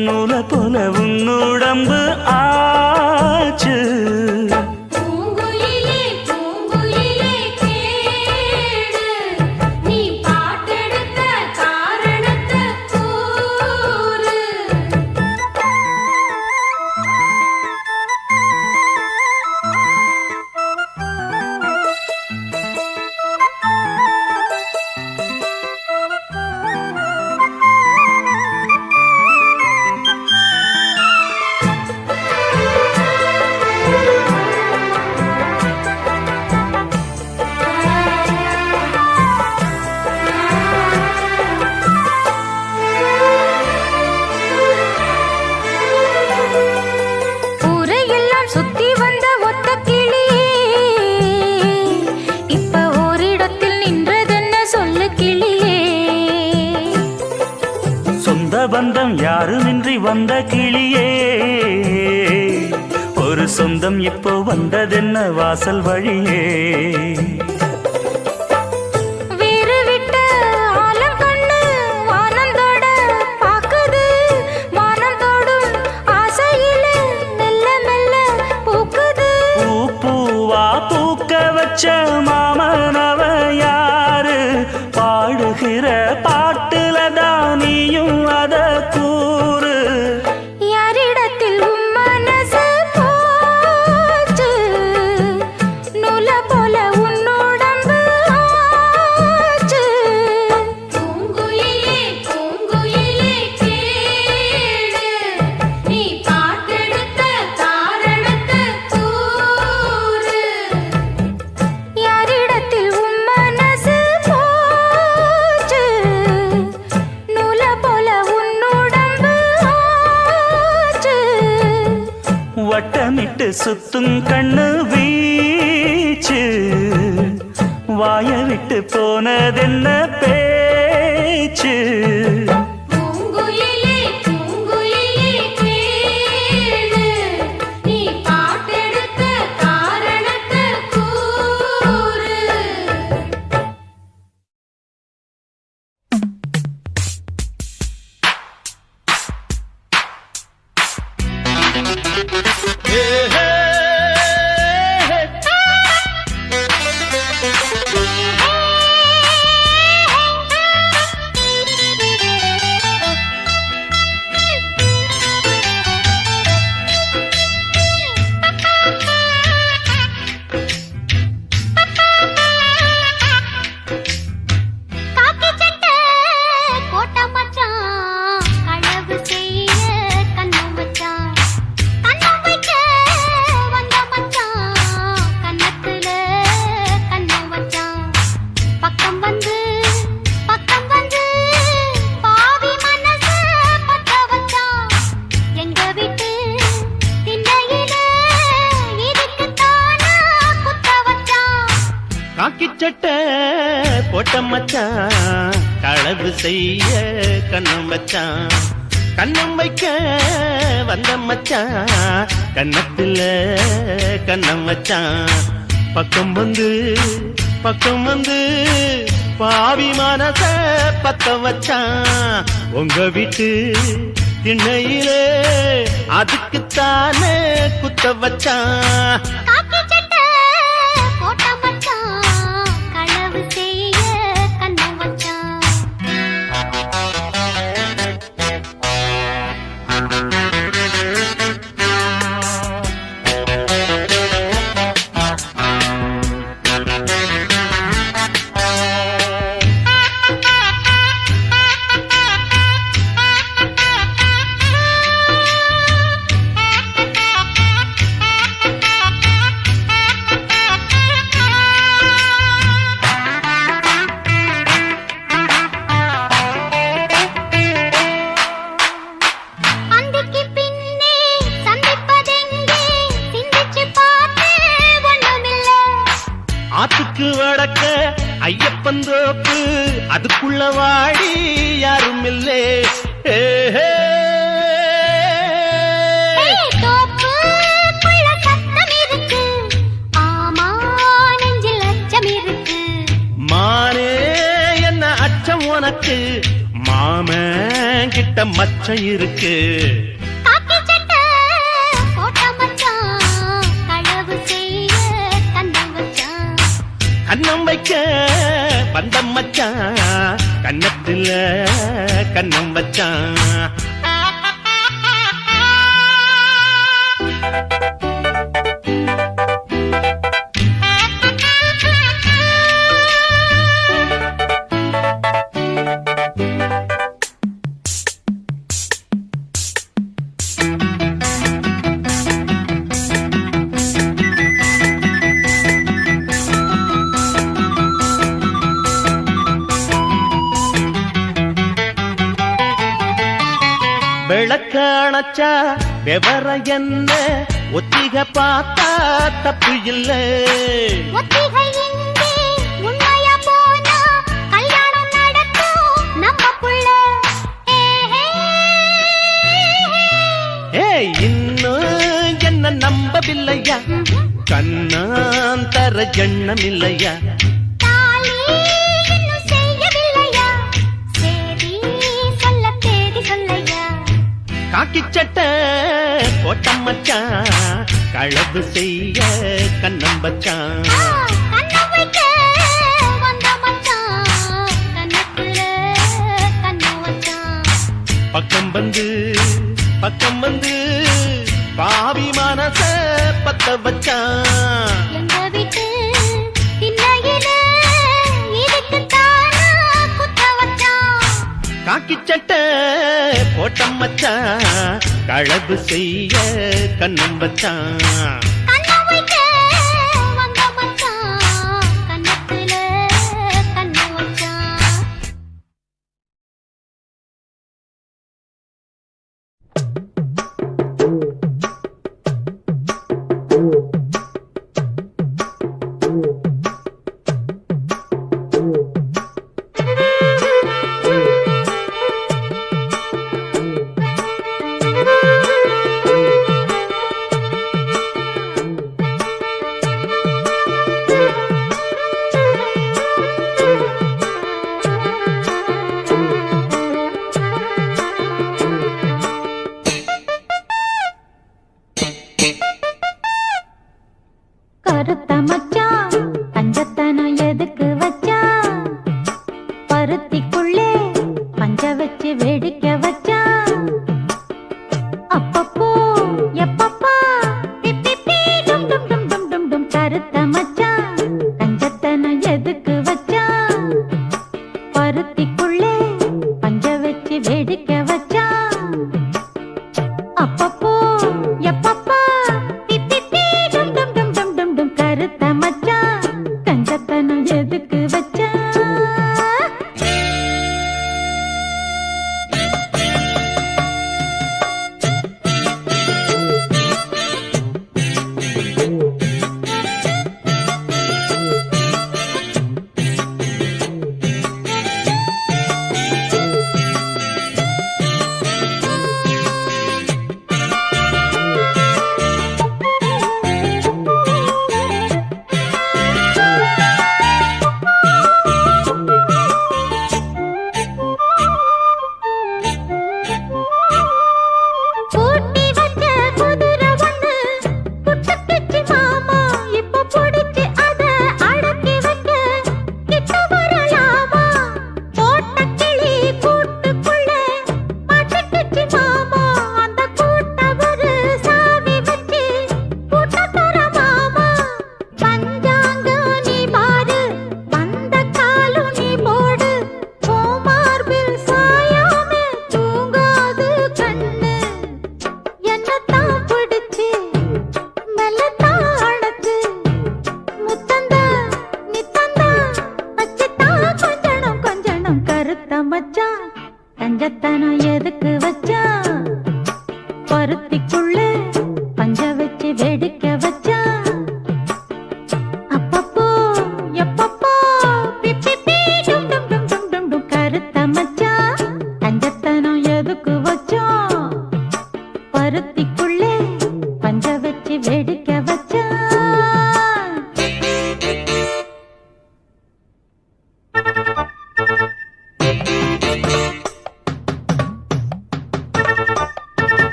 நூல போல உன் உடம்பு ஆச்சு பூங்குயிலே பூங்குயிலே கேடு நீ பாட்டெடுத்த காரணத்தை கூறு ஊரையெல்லாம் சுத்தி வந்த ஒத்த கிளியே இப்ப ஓரிடத்தில் நின்றதென்ன சொல்லு கிளியே சொந்த பந்தம் யாருமின்றி வந்த கிளியே ஒரு சொந்தம் இப்போ வந்ததென்ன வாசல் வழியே வீறு விட்ட ஆலங்கண்ணு வானந்தோட பாக்குது வானந்தோடும் ஆசையிலே மெல்ல மெல்ல பூக்குது பூ பூவா பூக்க வச்ச மாமனவ யாரு பாடுகிற பாட்டுலதான் நீயும் அத கூறு யாரிடத்தில் உன் மனசு போச்சு நூல போல உன் உடம்பு ஆச்சு பூங்குயிலே பூங்குயிலே கேடு நீ பாட்டெடுத்த காரணத்தை கூறு யாரிடத்தில் உன் மனசு போச்சு நூல போல உன் உடம்பு ஆச்சு வட்டமிட்டு சுத்தும் கண்ணு வீச்சு வாய விட்டு போனதென்ன பேச்சு பூங்குயிலே பூங்குயிலே கேடு நீ பாட்டெடுத்த காரணத்தை கூறு காக்கி சட்டை போட்ட மச்சான் களவு செய்ய கண்ணம் வச்சான் கண்ணம் வைக்க வந்த மச்சான் கண்ணத்துல கண்ணம் வச்சான் பக்கம் வந்து பாவி மனச பத்த வச்சான் எங்க வீட்டு திண்ணையில இதுக்குத்தானா குத்த வச்சான் காக்கி சட்டை போட்ட மச்சான் களவு செய்ய கண்ணம் வச்சான் கண்ணம் வைக்க வந்த மச்சான் கண்ணத்துல கண்ணம் வச்சான் பக்கம் வந்து பாவி மனச பத்த வச்சான் உங்க வீட்டு திண்ணையிலே அதுக்குத்தானே குத்த வச்சான் காக்கி சட்டை போட்ட மச்சான் களவு செய்ய கண்ணம் வச்சான் தோப்பு அதுக்குள்ள வாடி யாரும் இல்லே தோப்புக்குள்ள சத்தம் இருக்கு ஆமா நெஞ்சில் அச்சம் இருக்கு மானே என்ன அச்சம் உனக்கு மாமன் கிட்ட மச்சம் இருக்கு காக்கி சட்டை போட்ட மச்சான் களவு செய்ய கண்ணம் வச்சான் கண்ணம் வைக்க வந்த மச்சான் கண்ணத்துல கண்ணம் வச்சான் விளக்க அணைச்சா விவர என்ன ஒத்திக பார்த்தா தப்பு இல்ல ஒத்திகை இங்கே உண்மையா போனா கல்யாணம் நடக்கும் நமக்குள்ள இன்னும் என்ன நம்பவில்லையா கண்ணாந்தர எண்ணம் இல்லையா தாலி இன்னும் செய்யவில்லையா சேதி சொல்ல தேதி சொல்லையா காக்கி சட்டை போட்ட மச்சான் களவு செய்ய கண்ணம் வச்சான் கண்ணம் வைக்க வந்த மச்சான் கண்ணத்துல கண்ணம் வச்சான் பக்கம் வந்து பாவி மனச பத்த வச்சான் எங்க வீட்டு திண்ணையில இதுக்கு தானா குத்த வச்சான் காக்கி சட்டை போட்ட மச்சான் களவு செய்ய கண்ணம் வச்சான் கண்ணம் வைக்க வந்த மச்சான் கண்ணத்துல கண்ணம் வச்சான் கருத்த மச்சான் கஞ்சத்தனம் எதுக்கு வச்சான் பருத்திக்குள்ளே பஞ்ச வச்சு வேடிக்கை வச்சான் அப்பப்போ எப்பப்பா பிப்பி டும் டும் டும் டும் டும் டும் கருத்த மச்சான் கஞ்சத்தனம் எதுக்கு வச்சான் பருத்திக்குள்ளே பஞ்ச வச்சு வேடிக்கை வச்சான் அப்பப்போ எப்பப்பா பிப்பி டும் டும் டும் டும் டும் டும் கருத்த மச்சான் கஞ்சத்தனம் எதுக்கு வச்சான் பூட்டி வச்ச குதிரை ஒண்ணு புட்டுக்கிச்சு மாமா இப்ப புடிச்சு அத அடக்கி வைக்க கிட்ட வரலாமா போட்ட கிளி கூட்டுக்குள்ள மாட்டிக்கிச்சு மாமா அந்த கூட்ட ஒரு சாவி வச்சு கூட்ட தர மாமா பஞ்சாங்கம் நீ பாரு வந்த காலும் நீ போடு கோமார்பில் சாயாமே தூங்காது கண்ணு என்னத்தான் பிடிச்சு மெல்லத்தான் அழைச்சு முத்தந்தா நித்தந்தா வச்சுத்தான் கொஞ்சணும் கொஞ்சணும் கருத்த மச்சான் கஞ்சத்தனம் எதுக்கு வச்சான் பருத்திக்குள்ளே பஞ்ச வச்சு வேடிக்கை வச்சான் அப்பப்போ எப்பப்போ பிப்பி டும் டும்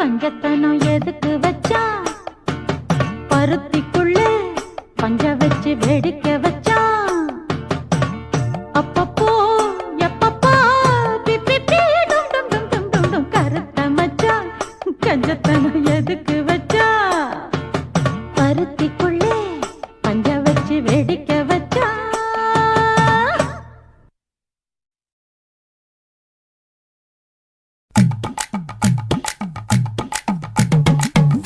கஞ்சத்தனம் எதுக்கு வச்சா பருத்திக்குள்ளே பஞ்ச வச்சு வேடிக்கை வச்சா அப்பப்போ எப்பப்பா பிப்பி டும் டும் டும் டும் டும் டும் கருத்த மச்சா கஞ்சத்தனம் எதுக்கு வச்சா பருத்திக்குள்ளே பஞ்ச வச்சு வேடிக்கை வச்சா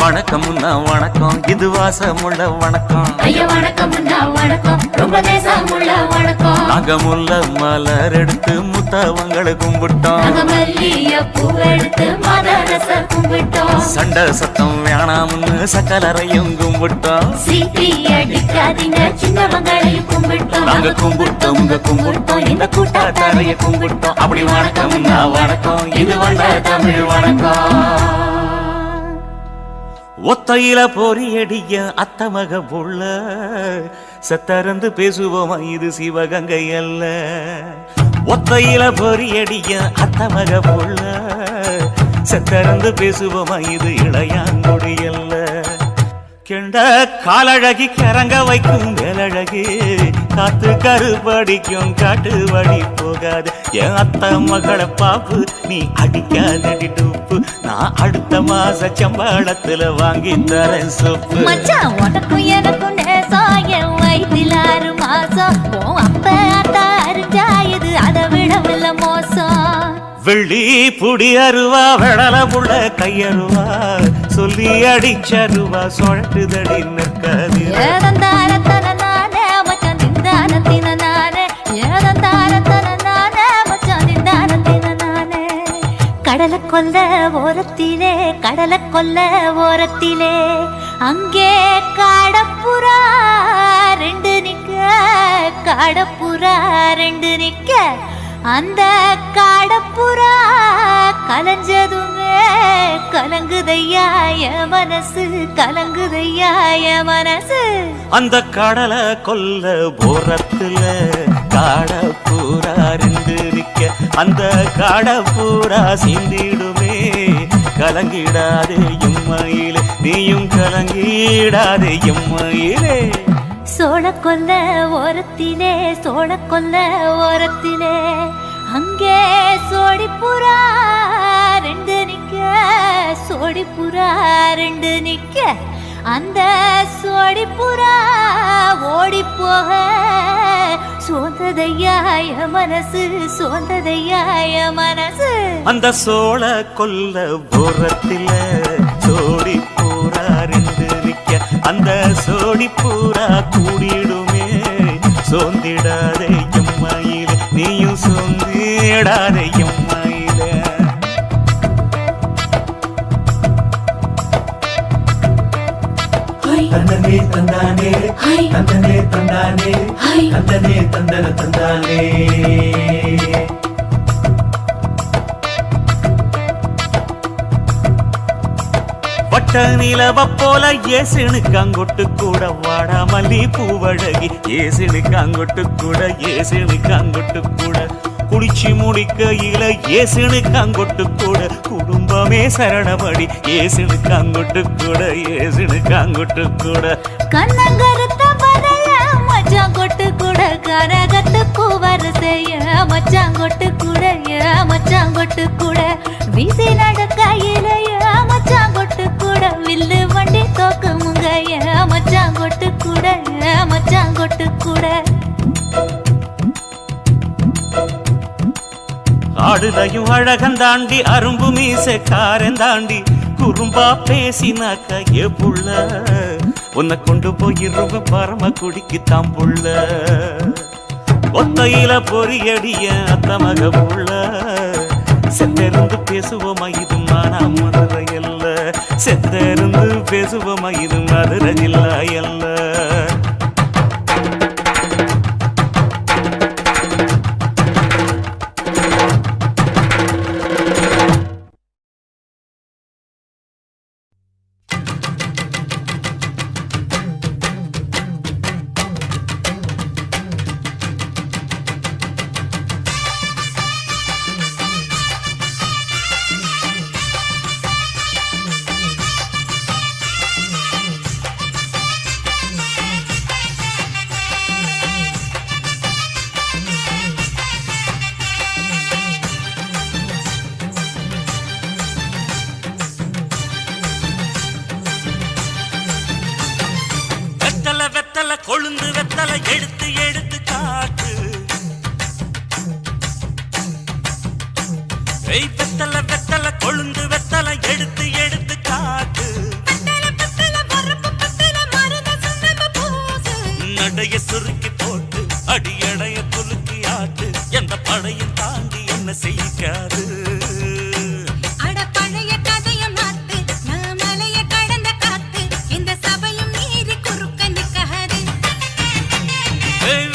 வணக்கம்னா வணக்கம் இது வாசமுள்ள வணக்கம் ஐயா வணக்கம்னா வணக்கம் ரொம்ப தேசமுள்ள வணக்கம் நாங்க முல்ல மலர் எடுத்து முத்தவங்களை கும்பிட்டோம் நாங்க மல்லிய பூவெடுத்து மதரச கும்பிட்டோம் சண்டை சத்தம் வேணாம்னு சக்கலரையும் கும்பிட்டோம் சீட்டி அடிக்காதீங்க சின்னவங்களையும் கும்பிட்டோம் நாங்க கும்பிட்டோம் உங்க கும்பிட்டோம் இந்த கூட்டாத்தாரைய கும்பிட்டோம் அப்படி வணக்கம்னா வணக்கம் இது வந்த தமிழ் வணக்கம் ஒத்தையில பொறியடிய அத்தமக புள்ள சத்தறந்து பேசுவோமா இது சிவகங்கை அல்ல ஒத்தையில பொறியடிய அத்தமக புள்ள சத்தறந்து பேசுவோமா இது இளையாங்குடி அல்ல கெண்ட காலழகி கரங்க வைக்கும் வேலழகு காத்து கருப்படிக்கும் காட்டு வழி போகாது என் அத்த மகளை பாப்பு நீ அடிக்காதடி டூப்பு நான் அடுத்த மாச சம்பளத்துல வாங்கி தரேன் சோப்பு மச்சான் உனக்கும் எனக்கும் நேசம் என் வயிற்றில் 6 மாசம் உன் அப்ப அத்தா அரிஞ்சாயுது அதை விடவில்லை மோசம் வெள்ளி புடி அருவா வெடல புள்ள கையருவா சொல்லி அடிச்சருவா சொழட்டுதடி நிற்காது ஏதந்தாரத்தன நானே மச்சான் திந்தானத்தின நானே ஏதந்தாரத்தன நானே மச்சான் திந்தானத்தின நானே கடலை கொல்ல ஓரத்திலே கடலை கொல்ல ஓரத்திலே அங்கே காடப்புறா 2 நிக்க காடப்புறா 2 நிக்க அந்த காடப்புறா கலஞ்சதுமே கலங்குதையா என் மனசு கலங்குதையா என் மனசு அந்த கடலை கொல்ல போரத்துல காடப்பூரா 2 நிக்க அந்த காடப்பூரா சிந்திடுமே கலங்கிடாதே எம்மையிலே நீயும் கலங்கிடாதே எம்மையிலே சோழக்கொல்ல ஓரத்திலே சோழக்கொல்ல ஓரத்திலே அங்கே சோடிப்புறா 2 நிக்க சோடிப்புறா 2 நிக்க அந்த சோடிப்புறா ஓடி போக சோந்ததையாய மனசு சோந்ததையாய மனசு அந்த சோழ கொல்ல போரத்தில சோடி பூரா 2 நிக்க அந்த சோடி பூரா கூடிடுமே சோந்திடாதே எம்மையிலே நீயும் சோந்திடாதே எம்மையிலே தந்தனே தந்தானே தந்தனே தந்தானே தந்தனே தந்தன தந்தானே வட்ட நிலவ போல ஏசினுக்காங்கொட்டு கூட வாடா மல்லி பூவழகி ஏசினுக்காங்கொட்டு கூட ஏசினுக்காங்கொட்டு கூட குடிச்சு முடிக்கையில ஏசினுக்காங்கொட்டு கூட குடும்பமே சரணமடி ஏசினுக்காங்கொட்டு கூட ஏசினுக்காங்கொட்டு கூட கண்ணங்கருத்த வரைய மச்சாங்கொட்டு கூட கரகத்து பூவரசைய மச்சாங்கொட்டு கூட மச்சாங்கொட்டு கூட வீசி நடக்கையிலைய மச்சாங்கொட்டு கூட வில்லு வண்டி தோக்கு முங்கைய மச்சாங்கொட்டு கூட மச்சாங்கொட்டு கூட ஆடுதையும் அழகந்தாண்டி அரும்பு மீசக்காரன் தாண்டி குறும்பா பேசினாக்க ஏ புள்ள உன்னை கொண்டு போயிருவ பரம குடிக்கு தாம் புள்ள ஒத்தையில பொறியடிய அத்தமக புள்ள செத்திருந்து பேசுவோமா இது மானா மதுரை அல்ல செத்திருந்து பேசுவோமா இது மதுரை ஜில்லா அல்ல கொழுந்து வெத்தலை எடுத்து எடுத்து காட்டு. வெத்தலை வெத்தலை கொழுந்து வெத்தலை எடுத்து எடுத்து காட்டு. நடைய சுருக்கி போட்டு அடியடைய குலுக்கி ஆட்டு. எந்த படையும் தாண்டி என்ன செய்யாது.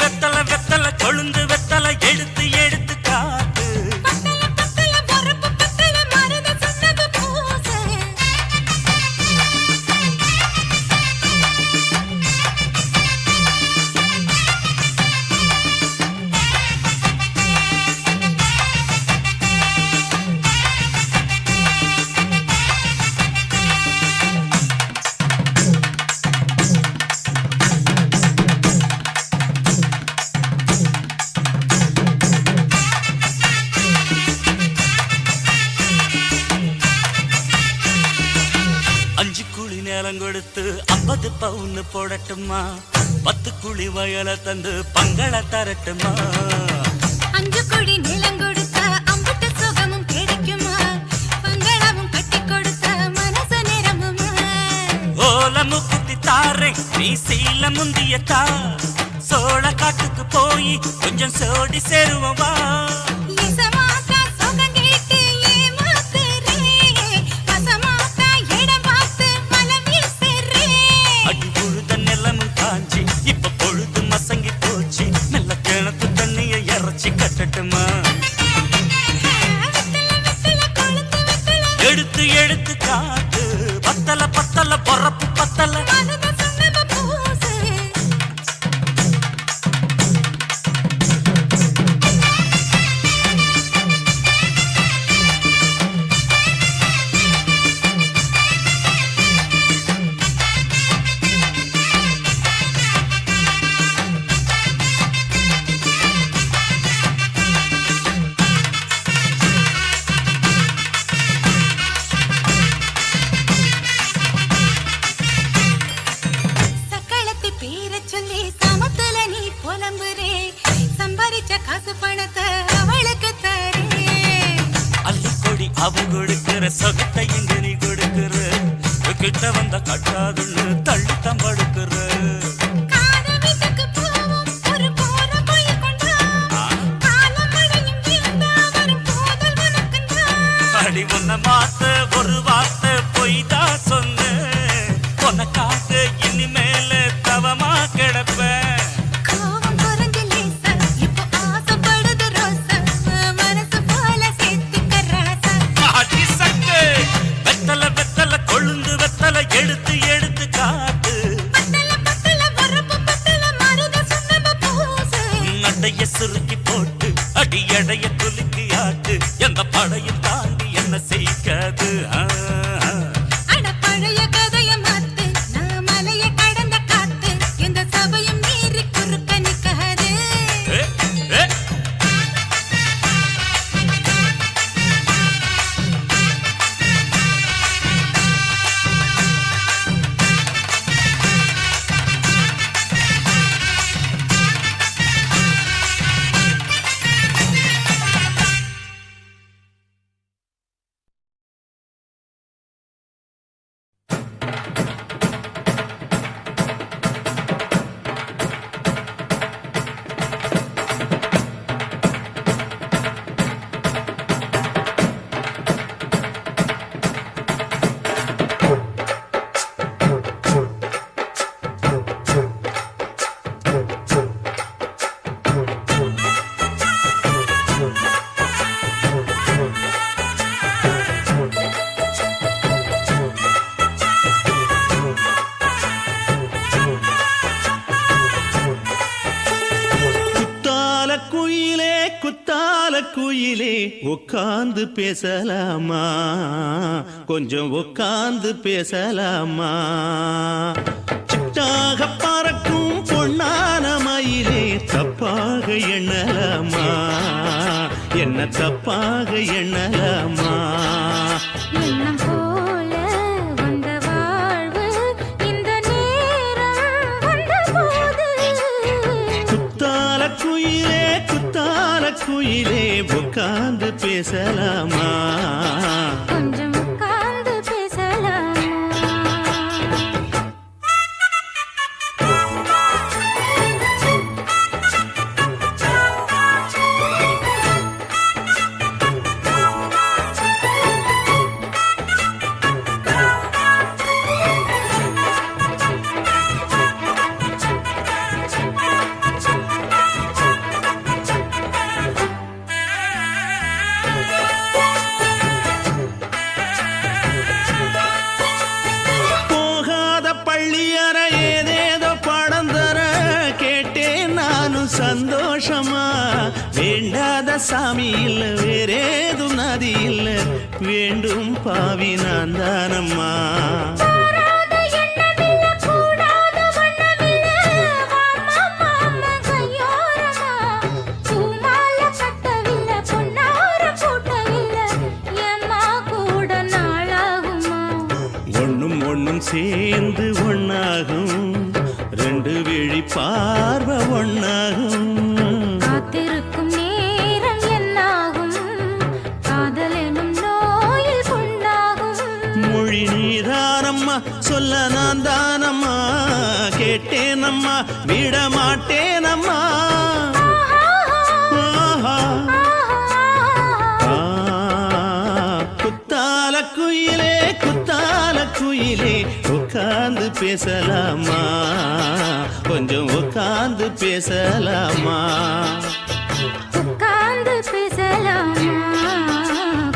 வெத்தலை வெத்தலை கொழுந்து வெத்தலை எடுத்து எடுத்து காட்டு. கொடுத்து 50 பவுன் போடட்டுமா? 10 குழி வயல தந்து பங்கள தரட்டுமா? 5 குழி நிலம் கொடுத்தா அம்புட்டு சுகமும் கிடைக்குமா? பங்களமும் கட்டி கொடுத்தா மனசு நிரம்புமா? ஓல முக்குத்தி தாரே நீ சீல முந்தியத்தா. சோழ காட்டுக்கு போய் கொஞ்சம் சோடி சேருவா. இப்ப பொழுது மசங்கி போச்சு. நல்ல கிணத்து தண்ணிய இறச்சி கட்டட்டுமா? எடுத்து எடுத்து காட்டு. பத்தல பத்தல பொறப்பு பத்தல. அவன் கொடுக்கிற சொகத்தை இங்க நீ கொடுக்கிற. கிட்ட வந்த கட்டாதுன்னு தள்ளி தம்படுக்கிற. அடி உன்ன மாத்த ஒரு வார்த்தை பொய்தா சொன்ன. உனக்காக இனிமேல தவமா கிடப்ப. எடுத்து எடுத்து காட்டு. நடைய சுருக்கி போட்டு அடி எடைய குலுக்கி ஆட்டு. எந்த படையும் தாண்டி என்ன செய்யாது. பழைய கதைய மாத்து. நான் மலைய கடந்த காத்து. எந்த சபையும் மீறி குறுக்க நிக்காது. குயிலே உட்கார்ந்து பேசலாமா? கொஞ்சம் உட்கார்ந்து பேசலாமா? சிட்டாக பறக்கும் பொன்னான மயிலே தப்பாக எண்ணலாமா? என்ன தப்பாக எண்ணலாமா? எண்ணம் போல வந்த வாழ்வு இந்த நேரம் வந்த போது பேசலாமா கொஞ்சம் உட்கார்ந்து பேசலாமா போகாத பள்ளியற ஏதேதோ பாடம் தர கேட்டேன் நானும் சந்தோஷமா வேண்டாத சாமி இல்ல வேறேதும் நதி இல்ல வேண்டும் பாவி நான் தானம்மா கூடாத எண்ணமில்ல கூடாத வண்ணமில்ல வாமா மாமா கையோரமா பூமால கட்டவில்லை பொன்னார கூட்டவில்லை ஏம்மா கூட நாளாகுமா ஒண்ணும் சேர்ந்து ஒண்ணாகும் ரெண்டு விழி பார்வை ஒண்ணாகும் காத்திருக்கும் நேரம் என்னாகும் காதல் எனும் நோயில் புண்ணாகும் மொழி நீதானம்மா சொல்ல நான் தானம்மா கேட்டேனம்மா விட மாட்டேனம்மா ஆஹா. குத்தால குயிலே உட்கார்ந்து பேசலாமா கொஞ்சம் உட்கார்ந்து பேசலாமா உட்கார்ந்து பேசலாமா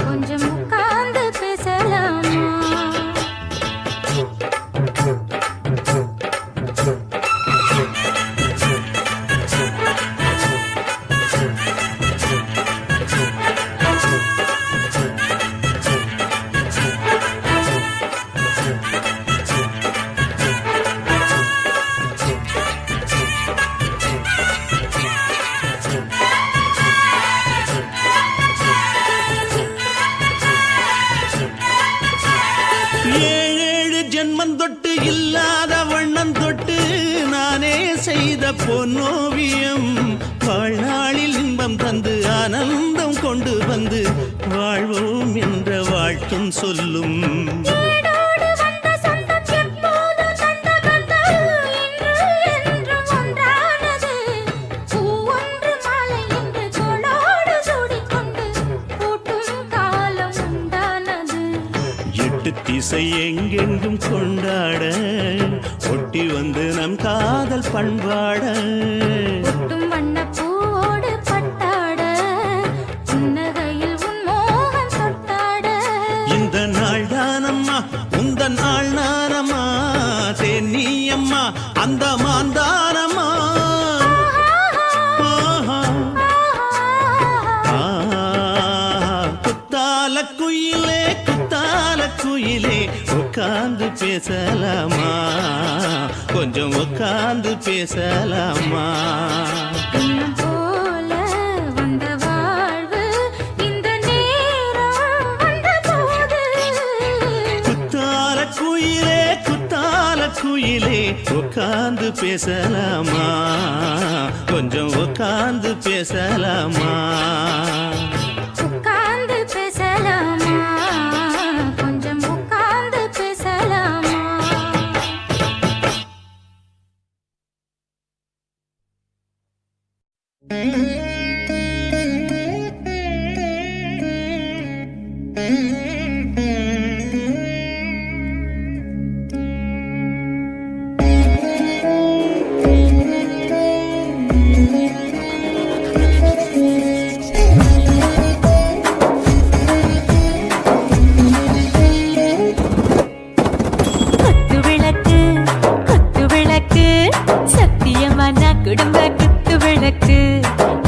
கொஞ்சம் உட்கார்ந்து பேசலாமா ஏழேழு ஜென்மம் தொட்டு இல்லாத வண்ணம் தொட்டு நானே செய்த பொன்னோவியம் வாழ்நாளில் இன்பம் தந்து ஆனந்தம் கொண்டு வந்து வாழ்வோம் என்ற வாழ்த்தும் சொல்லும் ஏடோடு வந்த சொந்தம் எப்போது தந்த பந்தம் இன்று என்றும் ஒன்றானது பூ ஒன்று மாலை என்று தோளோடு சூடிக்கொண்டு பூட்டும் காலம் உண்டானது எட்டு திசை எங்கெங்கும் கொண்டாட ஒட்டி வந்து நம் காதல் பண்பாட ஒட்டும் வண்ணப் பூவோடு பட்டாட புன்னகையில் உன் மோகம் தொட்டாட இந்த நாள் தானம்மா உந்த நாள் நானம்மா தேனி அம்மா அந்த மாந்தானம்மா ஆஹா. குத்தால குயிலே உட்கார்ந்து பேசலாமா கொஞ்சம் உட்கார்ந்து பேசலாமா இன்னும் போல வந்த வாழ்வு இந்த நேரம் வந்தபோது குத்தால குயிலே உட்கார்ந்து பேசலாமா கொஞ்சம் உட்கார்ந்து பேசலாமா உட்கார்ந்து பேசலாமா கொஞ்சம் உட்கார்ந்து பேசலாமா குத்து விளக்கு சத்தியமான குடும்ப குத்து விளக்கு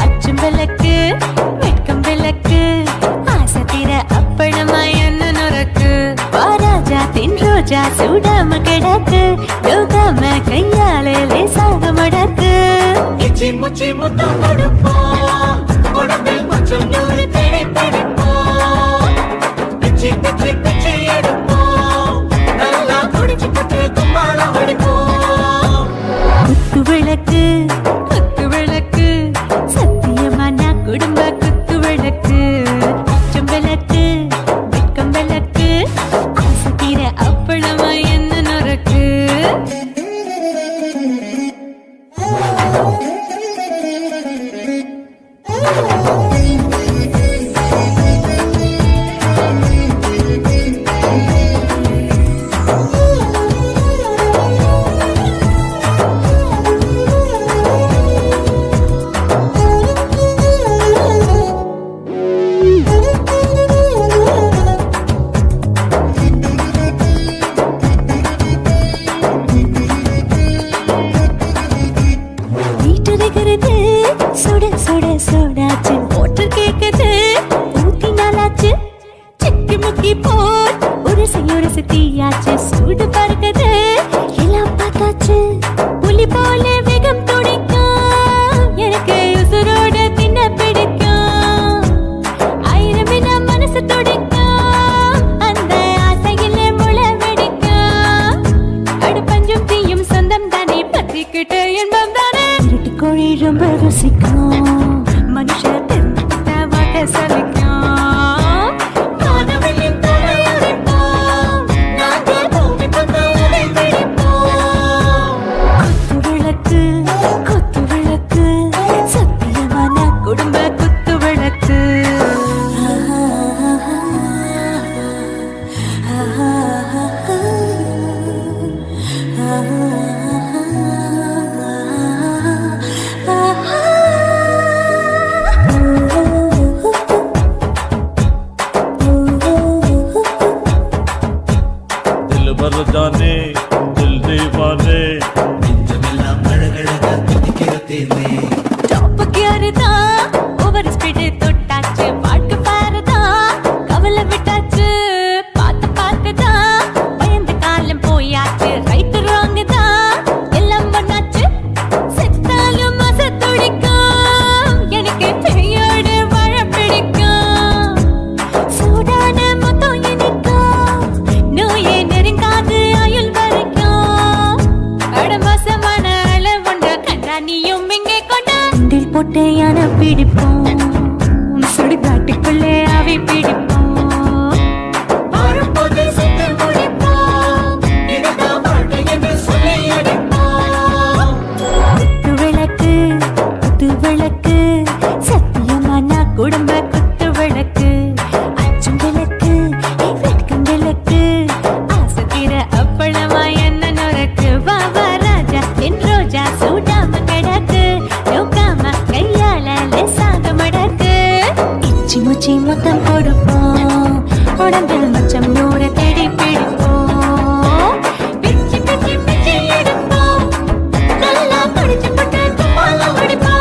அச்சும் விளக்கு வெட்கம் விளக்கு ஆசை தீர அப்பளமாய் என்ன நுறக்கு வாராஜா தின் ரோஜா சூடாம கிடக்கு யோகாம கையாலே லேசாக மடக்கு இச்சி முச்சி முத்தம் கொடுப்போம் உடம்பில் கொஞ்சம் நூறு தேடி பிடிப்போம் பிச்சி பிச்சி பிச்சி எடுப்போம் நல்லா குடிச்சு பட்டு கும்பாளம் அடிப்போம் குத்து விளக்கு சத்தியமான குடும்ப குத்து விளக்கு விளக்கு ஆசைக்கிற அப்பளமா என்ன நொறுக்கு சுட சுட சுடாச்சு போட்டு கேக்குது ஊத்தி நாளாச்சு சிக்கி முக்கி போல் உரசி தீயாச்சு சூடு பறக்குது எல்லாம் பார்த்தாச்சு புலி போல வேகம் துடிக்கும் எனக்கு உசுரோட தின்ன பிடிக்கும் ஆயிரம் வினா மனசு துடிக்கும் அந்த ஆசையில முளை வெடிக்கும் அடு பஞ்சும் தீயும் சொந்தம் தானே பத்திக்கிட்டு என்பம் தானே கோழி ரொம்ப ருசிக்கும் மனுஷ தெரிஞ்சுக்கிட்ட வாட்ட சலிக்கும் காதவளின் தலையுரைப்போம் நாங்கள் பூமி பந்தலை பிடிப்போம் குத்து விளக்கு சத்தியமான குடும்ப குத்து விளக்கு जाने दिल दीवाने நெஞ்சமெல்லாம் அழகழகா துடிக்கிற தேனே டாப் கியாருதா ஓவர் ஸ்பீடு தொட்டாச்சு பாட்டு பாருதா கவலை விட்டாச்சு பார்த்துதா பயந்து காலம் போயாச்சு ரைட் ராங் தான் எல்லாம் பண்ணாச்சு செத்தாலும் மச துடிக்கும் எனக்கு பெரியோடு வாழ பிடிக்கும் சூடான மொத்தம் எனக்கும் நோயே நெருங்காது ஆயுள் வரைக்கும் அடமோசமான அளவுண்ட கண்டா நீயும் இங்கே கொண்டா தில் போட்டு யானை பிடிப்போம் சுடுகாட்டுக்குள்ளே அவை பிடிப்போம் வரும்போது சுட்டு முடிப்போம் இதுதான் வாழ்க்கை என்று சொல்லி அடிப்போம் குத்து விளக்கு சத்தியமான குடும்ப குத்து விளக்கு அச்சும் விளக்கு வெட்கம் விளக்கு ஆசைக்கிற அப்பளமா என்ன நொறுக்கு வாவா ராஜா என் ரோஜா சூடாம கிடக்கு நோக்காம கையால லேசாக மடக்கு இச்சி முச்சி மொத்தம் கொடுப்போம் உடம்பில் மச்சம் நூற தேடி பிடிப்போம் பிச்சி பிச்சி பிச்சி எடுப்போம் நல்லா படிச்சு போட்டு தும்மால முடிப்போம்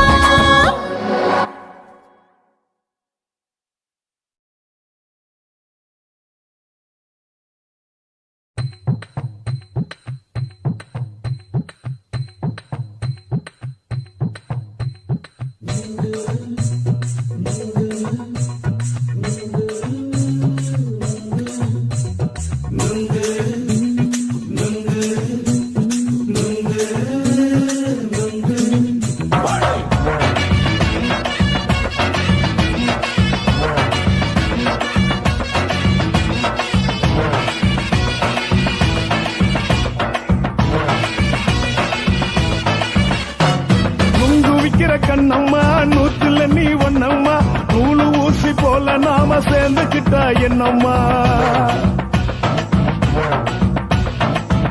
கண்ணம்மா நூத்துல நீ ஒன்னம்மா நூலு ஊசி போல நாம சேர்ந்துக்கிட்டா என்னம்மா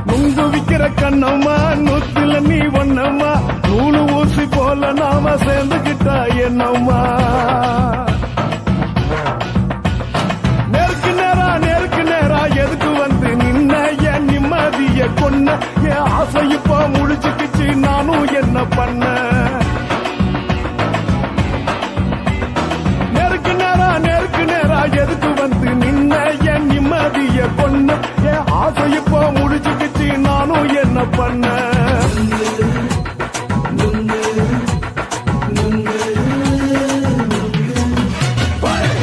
நுங்கு விக்கிற கண்ணம்மா நூத்துல நீ ஒன்னம்மா நூலு ஊசி போல நாம சேர்ந்துக்கிட்டா என்னம்மா நேருக்கு நேரா எதுக்கு வந்து நின்ன என் நிம்மதிய கொன்ன என் ஆசை இப்ப முடிச்சுக்கிச்சு நானும் என்ன பண்ண நேருக்கு நேரா எதுக்கு வந்து நின்ன என் நிம்மதிய கொன்ன என் ஆசை இப்போ முடிச்சுக்கிச்சு நானும் என்ன பண்ண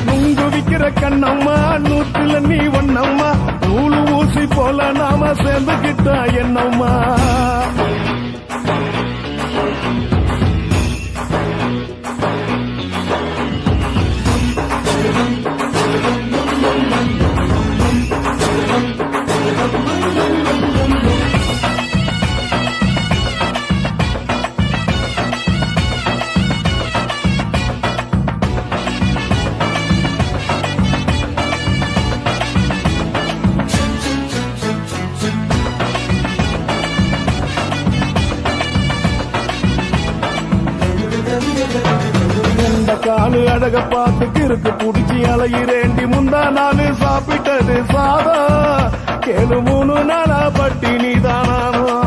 நுங்கு விக்கிற கண்ணம்மா நூத்துல நீ ஒன்னம்மா நூலு ஊசி போல நாம சேர்ந்துக்கிட்டா என்னம்மா அழக பார்த்து இருக்கு புடிச்சி அலையிறேண்டி முந்தா நாள் சாப்பிட்டது சாதம் கேளு 3 நாளா பட்டினி தானானோ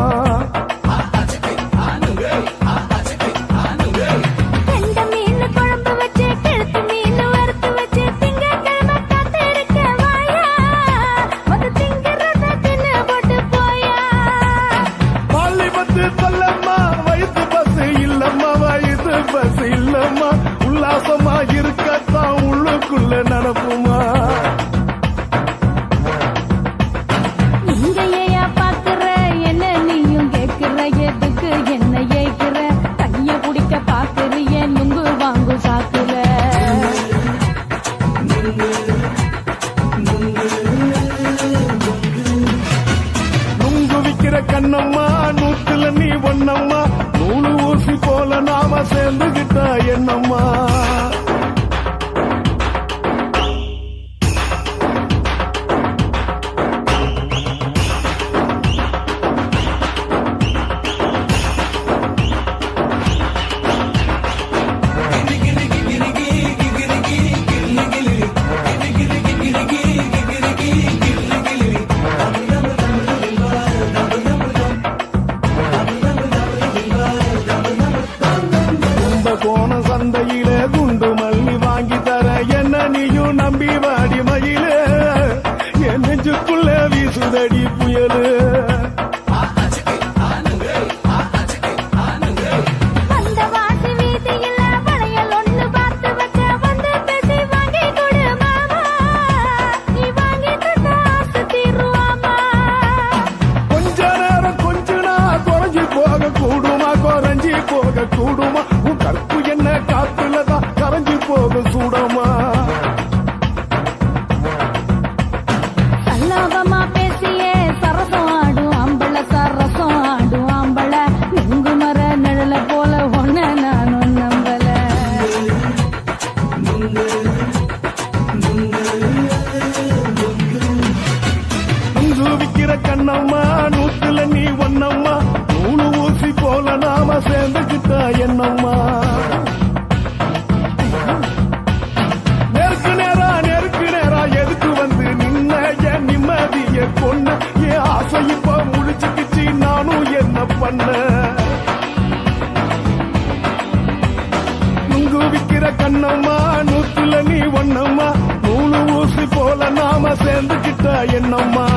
கெண்ட மீன் குழம்பு வச்சு கெளுத்து மீன் வறுத்து வச்சு திங்கக்கிழமை காத்திருக்க வாயா வந்து திங்கிறத தின்னு போட்டு போயா பள்ளி பத்து சொல்லம்மா வயிற்று பஸ் இல்லம்மா வயிற்று பஸ் இல்லம்மா உல்லாசமா இருக்கத்தான் உள்ளுக்குள்ள நடப்புமா இங்க ஏயா பாக்குற என்ன நீயும் கேக்குற எதுக்கு என்ன ஏக்குற கைய பிடிக்க பாக்குறிய நுங்கு வாங்கு சாக்குற நுங்கு விக்கிற கண்ணம்மா நூத்துல நீ ஒண்ணம்மா நூலு ஊசி போல நாம சேர்ந்துகிட்டா என்னம்மா கோண சந்தையில குண்டு மல்லி வாங்கி தர என்ன நீயும் நம்பி வாடி மயில என் நெஞ்சுக்குள்ள வீசுதடி புயலு வந்த வாசி வீதியில வளையல் ஒண்ணு பார்த்து வச்ச வந்து பேசி வாங்கி கொடு மாமா நீ வாங்கி தந்த ஆசை தீருவாமா கொஞ்ச நேரம் கொஞ்ச நான் குறைஞ்சி போக கூடுமா குறைஞ்சி போக கூடுமா உன் கற்பு என்ன காத்துலதான் கரைஞ்சி போக சூடமா சல்லாபமா பேசியே சரசம் ஆடும் ஆம்பள சரசம் ஆடும் ஆம்பள நுங்கு மர நிழல போல ஒன்ன நானும் நம்பல நுங்கு விக்கிற கண்ணம்மா நூத்துல நீ ஒண்ணம்மா நூலு ஊசி போல நாம சேர்ந்துகிட்டா என்னம்மா நெருக்கு நேரா எதுக்கு வந்து நின்ன என் நிம்மதிய கொன்ன என் ஆசை இப்ப முடிச்சுக்கிச்சு நானும் என்ன பண்ண நுங்கு விக்கிற கண்ணம்மா நூத்துல நீ ஒண்ணம்மா நூலு ஊசி போல நாம சேர்ந்துகிட்டா என்னம்மா